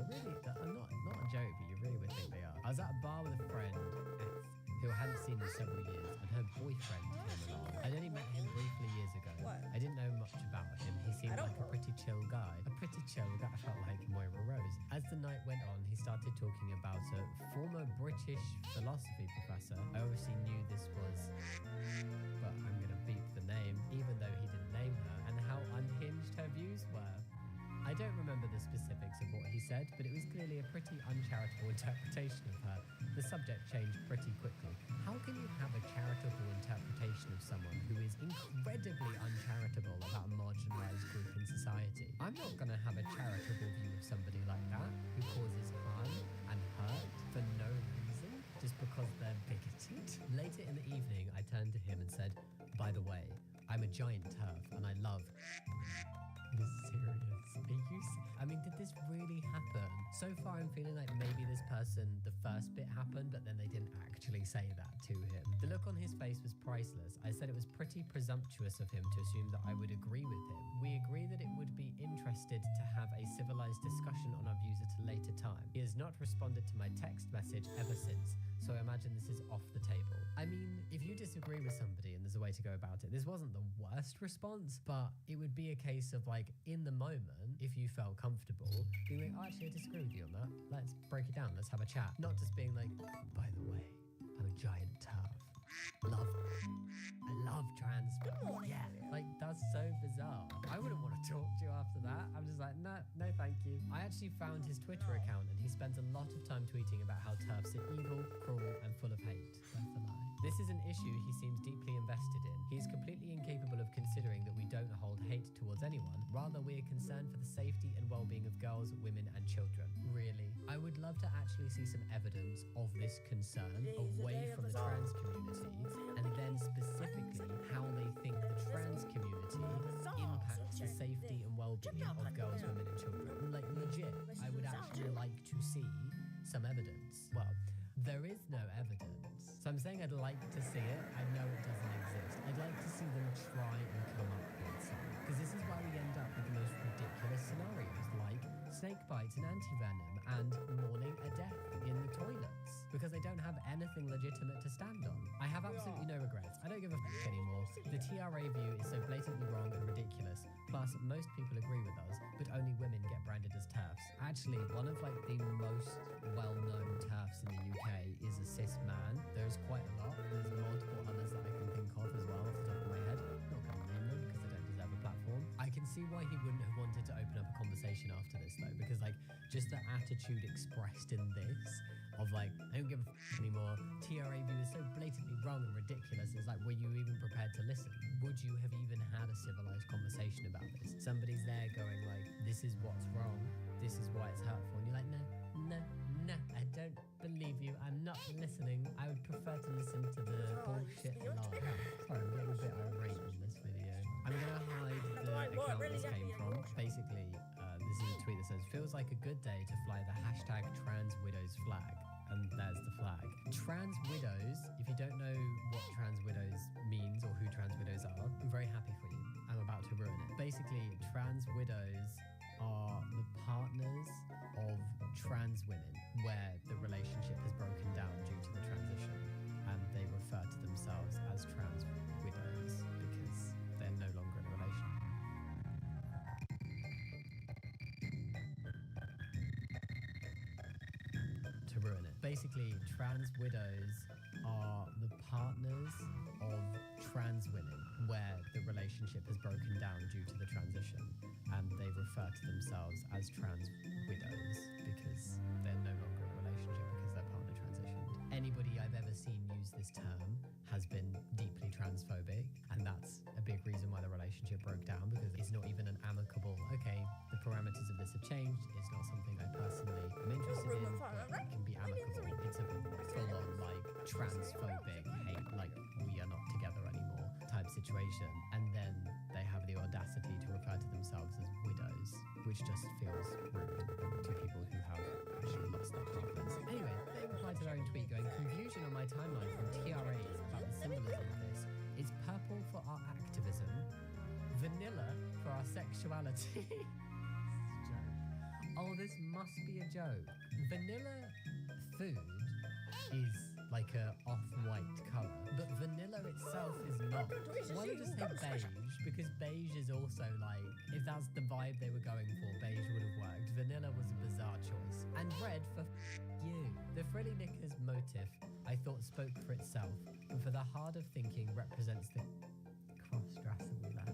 are not a joke, but you really would think they are. I was at a bar with a friend, F, who I hadn't seen in several years, and her boyfriend came along. I'd only met him briefly years ago. I didn't know much about him. He seemed like a pretty chill guy. A pretty chill guy. I felt like Moira Rose. As the night went on, he started talking about a former British philosophy professor. I obviously knew this was, but I'm going to beep the name, even though he didn't name her, and how unhinged her views were. I don't remember the specifics of what he said, but it was clearly a pretty uncharitable interpretation of her. The subject changed pretty quickly. How can you have a charitable interpretation of someone who is incredibly uncharitable about a marginalized group in society? I'm not going to have a charitable view of somebody like that who causes harm and hurt for no reason just because they're bigoted. Later in the evening, I turned to him and said, "By the way, I'm a giant turf and I love..." This is serious. I mean, did this really happen? So far, I'm feeling like maybe this person, the first bit happened, but then they didn't actually say that to him. The look on his face was priceless. I said it was pretty presumptuous of him to assume that I would agree with him. We agree that it would be interested to have a civilized discussion on our views at a later time. He has not responded to my text message ever since, so I imagine this is off the table. I mean, if you disagree with somebody and there's a way to go about it, this wasn't the worst response, but it would be a case of like, in the moment, if you felt comfortable, being like, "Oh, actually, I disagree with you on that. Let's break it down. Let's have a chat." Not just being like, "By the way, I'm a giant turf. I love trans people." Yeah, like that's so bizarre. I wouldn't want to talk to you after that. I'm just like, no, thank you. I actually found his Twitter account and he spends a lot of time tweeting about how turfs are evil, cruel, and full of hate. That's a lie. This is an issue he seems deeply invested in. He is completely incapable of considering that we don't hold hate towards anyone. Rather, we are concerned for the safety and well-being of girls, women, and children. Really? I would love to actually see some evidence of this concern away from the trans community, and then specifically how they think the trans community impacts the safety and well-being of girls, women, and children. Like, legit, I would actually like to see some evidence. Well, there is no evidence. So I'm saying I'd like to see it. I know it doesn't exist. I'd like to see them try and come up with some. Because this is why we end up with the most ridiculous scenarios, like snake bites and anti-venom and mourning a death in the toilets. Because they don't have anything legitimate to stand on. I have absolutely no regrets. I don't give a f*** anymore. The TRA view is so blatantly wrong and ridiculous. Plus, most people agree with us, but only women get branded as TERFs. Actually, one of like the most well-known TERFs in the UK is a cis man. There's quite a lot. There's multiple others that I can think of as well off the top of my head. I'm not going to name them because they don't deserve a platform. I can see why he wouldn't have wanted to open up a conversation after this though, because like just the attitude expressed in this of like, I don't give a f*** anymore. TRA view is so blatantly wrong and ridiculous. It's like, were you even prepared to listen? Would you have even had a civilized conversation about this? Somebody's there going like, this is what's wrong. This is why it's hurtful. And you're like, no, I don't believe you. I'm not listening. I would prefer to listen to the bullshit lie. Sorry, I'm getting a bit irate in this video. I'm going to hide the account this came from. Basically, this is a tweet that says, "Feels like a good day to fly the hashtag trans widows flag." And there's the flag. Trans widows, if you don't know what trans widows means or who trans widows are, I'm very happy for you. I'm about to ruin it. Basically, trans widows are the partners of trans women where the relationship has broken down due to the transition, and they refer to themselves as trans widows because they're no longer in a relationship. To ruin it. Basically, trans widows are the partners of trans women where the relationship has broken down due to the transition, and they refer to themselves as trans widows because they're no longer in a relationship because their partner transitioned. Anybody I've ever seen use this term has been deeply transphobic, and that's a big reason why the relationship broke down, because it's not even an amicable, okay, the parameters of this have changed, it's not something I personally am interested in, but it can be amicable. It's a full-on like transphobic hate, like we are not together anymore type situation, and then they have the audacity to refer to themselves as widows, which just feels rude to people who have actually lost their partners. Anyway, they replied to their own tweet going, "Confusion on my timeline from TRAs about the symbolism of this. It's purple for our activism, vanilla for our sexuality." Oh, this must be a joke. Vanilla food is like a off-white colour, but vanilla itself is not. Why don't you just say beige? Because beige is also like, if that's the vibe they were going for, beige would have worked. Vanilla was a bizarre choice. And red for you. The frilly knickers motif, I thought, spoke for itself, and for the hard of thinking represents the cross-dressing left.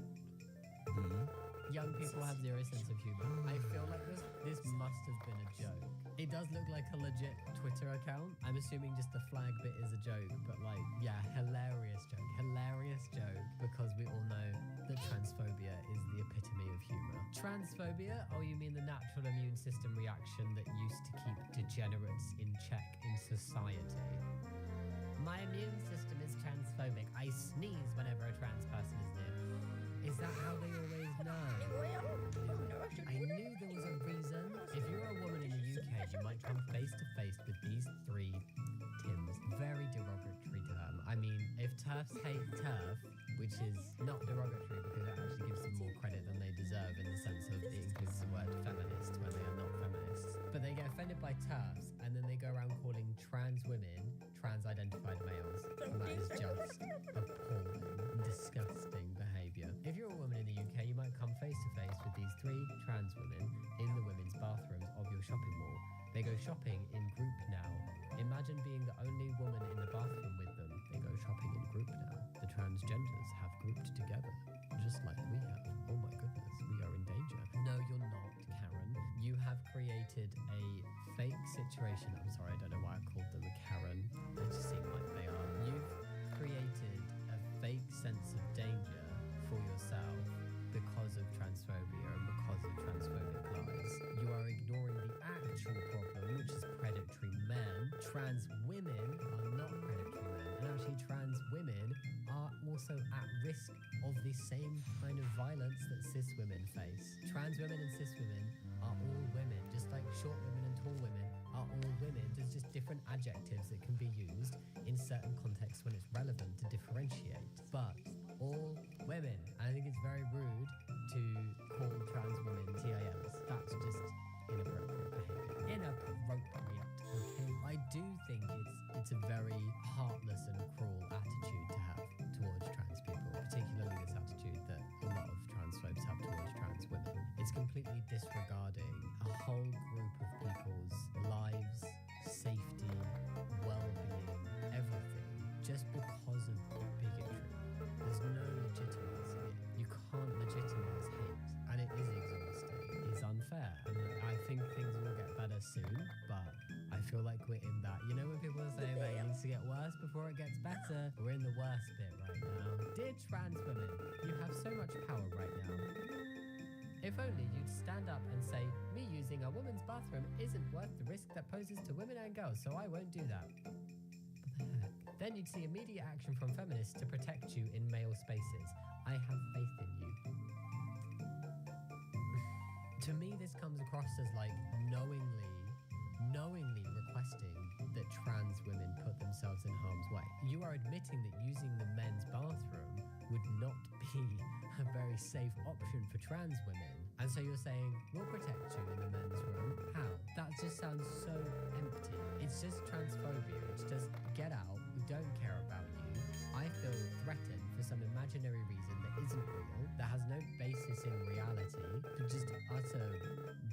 Young people have zero sense of humor. I feel like this must have been a joke. It does look like a legit Twitter account. I'm assuming just the flag bit is a joke, but like, yeah, hilarious joke. Hilarious joke, because we all know that transphobia is the epitome of humor. Transphobia? Oh, you mean the natural immune system reaction that used to keep degenerates in check in society? My immune system is transphobic. I sneeze whenever a trans person is near. Is that how they always know? I knew there was a reason. If you're a woman in the UK, you might come face to face with these three Tims. Very derogatory term. I mean, if TERFs hate TERF, which is not derogatory because it actually gives them more credit than they deserve in the sense of it includes the word feminist when they are not feminists. But they get offended by TERFs and then they go around calling trans women trans-identified males. And that is just appalling, disgusting behaviour. If you're a woman in the UK, you might come face to face with these three trans women in the women's bathrooms of your shopping mall. They go shopping in group now. Imagine being the only woman in the bathroom with them. They go shopping in group now. The transgenders have grouped together, just like we have. Oh my goodness, we are in danger. No, you're not, Karen. You have created a fake situation. I'm sorry, I don't know why I called them a Karen. They just seem like they are. You've created a fake sense of danger for yourself because of transphobia and because of transphobic lies. You are ignoring the actual problem, which is predatory men. Trans women are not predatory men, and actually trans women are also at risk of the same kind of violence that cis women face. Trans women and cis women are all women, just like short women and tall women are all women. There's just different adjectives that can be used in certain contexts when it's relevant to differentiate. But all women. I think it's very rude to call trans women TIMs. That's just inappropriate behaviour. Inappropriate, okay? I do think it's a very heartless and a cruel attitude to have towards trans people, particularly this attitude that a lot of transphobes have towards trans women. It's completely disregarding a whole group of people's lives, safety, well-being, everything, just because of bigotry. There's no legitimising it. You can't legitimise hate, and it is exhausting. It's unfair, and I think things will get better soon, but I feel like we're in that. You know when people are saying that it needs to get worse before it gets better? We're in the worst bit right now. Dear trans women, you have so much power right now. If only you'd stand up and say, me using a woman's bathroom isn't worth the risk that poses to women and girls, so I won't do that. What the heck? Then you'd see immediate action from feminists to protect you in male spaces. I have faith in you. To me, this comes across as like knowingly requesting that trans women put themselves in harm's way. You are admitting that using the men's bathroom would not be a very safe option for trans women. And so you're saying, we'll protect you in the men's room. How? That just sounds so empty. It's just transphobia. It's just, get out. We don't care about you. I feel threatened for some imaginary reason that isn't real, that has no basis in reality, just utter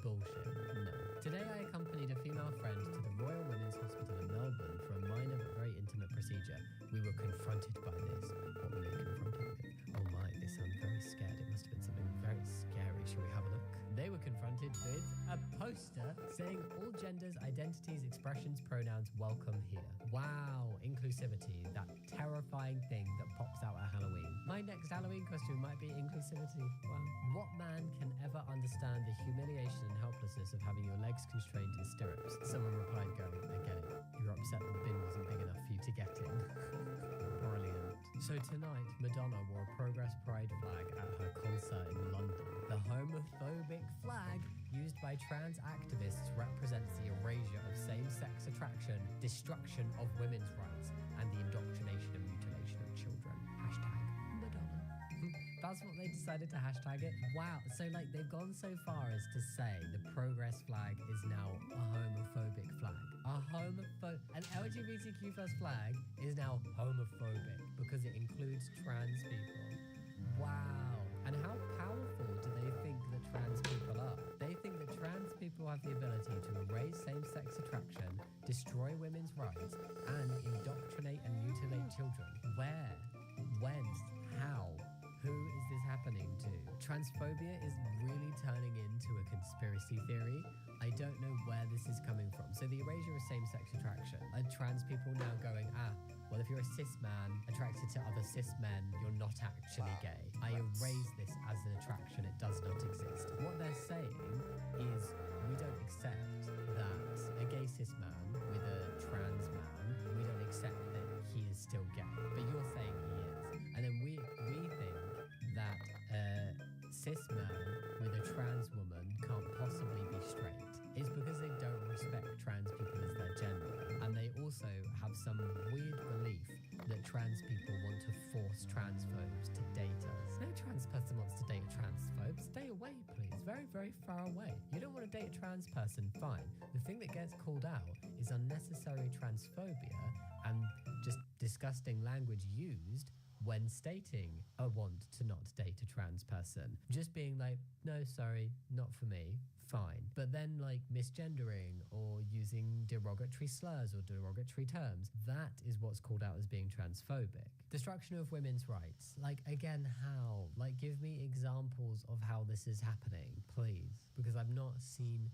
bullshit. No. Today I accompanied a female friend to the Royal Women's Hospital in Melbourne for a minor but very intimate procedure. We were confronted by this. What were they confronted with? Oh my, they sound very scared. It must have been something very scary. Shall we have a look? They were confronted with a poster saying all genders, identities, expressions, pronouns welcome here. Wow, inclusivity, that terrifying thing that pops out at Halloween. My next Halloween costume might be inclusivity. Wow. What man can ever understand the humiliation and helplessness of having your legs constrained in stirrups? Someone replied going, I get it. You're upset that the bin wasn't big enough for you to get in. Brilliant. So tonight, Madonna wore a Progress Pride flag at her concert in London. The homophobic flag used by trans activists represents the erasure of same-sex attraction, destruction of women's rights, and the indoctrination and mutilation of children. Hashtag Madonna. That's what they decided to hashtag it? Wow, so like they've gone so far as to say the Progress flag is now a homophobic flag. An LGBTQ+ flag is now homophobic because it includes trans people. Wow. And how powerful do they think that trans people are? They think that trans people have the ability to erase same-sex attraction, destroy women's rights, and indoctrinate and mutilate children. Where? When? How? Who is this happening to? Transphobia is really turning into a conspiracy theory. I don't know where this is coming from. So the erasure of same-sex attraction. Are trans people now going, well, if you're a cis man attracted to other cis men, you're not actually gay. I erase this as an attraction. It does not exist. What they're saying is we don't accept that a gay cis man with a trans man, we don't accept that he is still gay. But you're saying he is. And then we think that a cis man with a trans woman can't possibly be straight. It's because they don't respect trans people as their gender. And they also have some weird belief that trans people want to force transphobes to date us. No trans person wants to date a transphobe. Stay away, please. Very, very far away. You don't want to date a trans person, fine. The thing that gets called out is unnecessary transphobia and just disgusting language used when stating a want to not date a trans person. Just being like, no, sorry, not for me, fine. But then like misgendering or using derogatory slurs or derogatory terms, that is what's called out as being transphobic. Destruction of women's rights. Like, again, how? Like, give me examples of how this is happening, please. Because I've not seen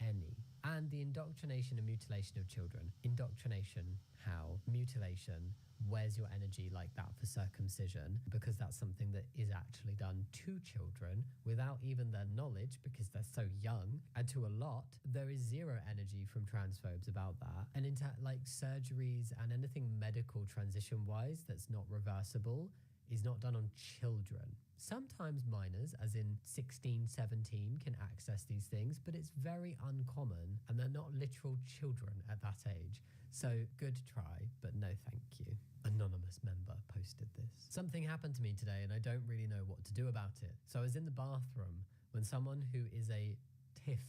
any. And the indoctrination and mutilation of children. Indoctrination, how? Mutilation, where's your energy like that for circumcision? Because that's something that is actually done to children without even their knowledge because they're so young. And to a lot, there is zero energy from transphobes about that. And into like surgeries and anything medical transition-wise that's not reversible is not done on children. Sometimes minors, as in 16, 17, can access these things, but it's very uncommon and they're not literal children at that age. So good try, but no thank you. Anonymous member posted this. Something happened to me today and I don't really know what to do about it. So I was in the bathroom when someone who is a TIFF.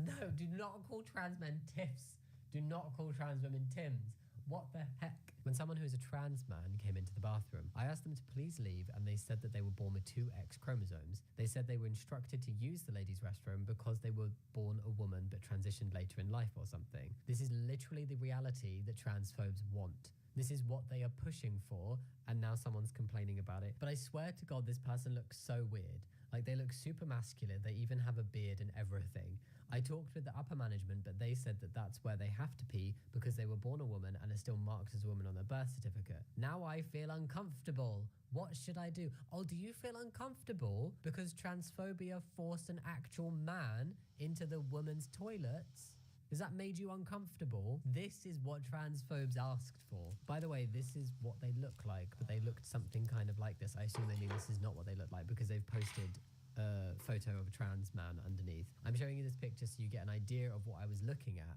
No, do not call trans men TIFFs. Do not call trans women TIMs. What the heck? When someone who is a trans man came into the bathroom, I asked them to please leave and they said that they were born with 2 X chromosomes. They said they were instructed to use the ladies' restroom because they were born a woman but transitioned later in life or something. This is literally the reality that transphobes want. This is what they are pushing for, and now someone's complaining about it. But I swear to God, this person looks so weird. Like, they look super masculine. They even have a beard and everything. I talked with the upper management, but they said that that's where they have to pee because they were born a woman and are still marked as a woman on their birth certificate. Now I feel uncomfortable. What should I do? Oh, do you feel uncomfortable because transphobia forced an actual man into the woman's toilets? Has that made you uncomfortable? This is what transphobes asked for. By the way, this is what they look like, but they looked something kind of like this. I assume they mean this is not what they look like because they've posted a photo of a trans man underneath. I'm showing you this picture so you get an idea of what I was looking at.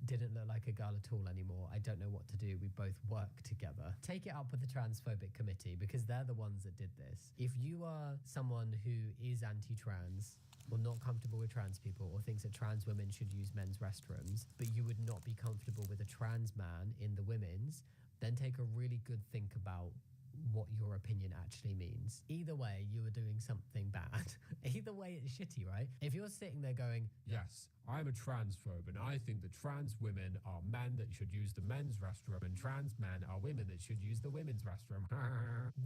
Didn't look like a girl at all anymore. I don't know what to do. We both work together. Take it up with the transphobic committee because they're the ones that did this. If you are someone who is anti-trans or not comfortable with trans people or thinks that trans women should use men's restrooms, but you would not be comfortable with a trans man in the women's, then take a really good think about what your opinion actually means. Either way, you are doing something bad. Either way, it's shitty, right? If you're sitting there going, yes, I'm a transphobe and I think that trans women are men that should use the men's restroom and trans men are women that should use the women's restroom.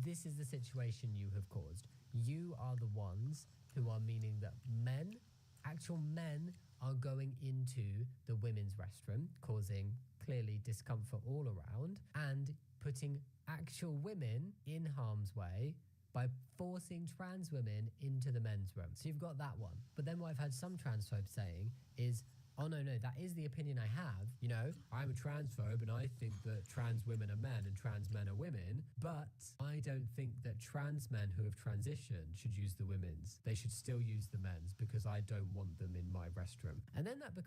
This is the situation you have caused. You are the ones who are meaning that men, actual men, are going into the women's restroom, causing clearly discomfort all around and putting actual women in harm's way by forcing trans women into the men's room. So you've got that one. But then what I've had some transphobes saying is, oh no, that is the opinion I have. You know, I'm a transphobe and I think that trans women are men and trans men are women, but I don't think that trans men who have transitioned should use the women's. They should still use the men's because I don't want them in my restroom. And then that becomes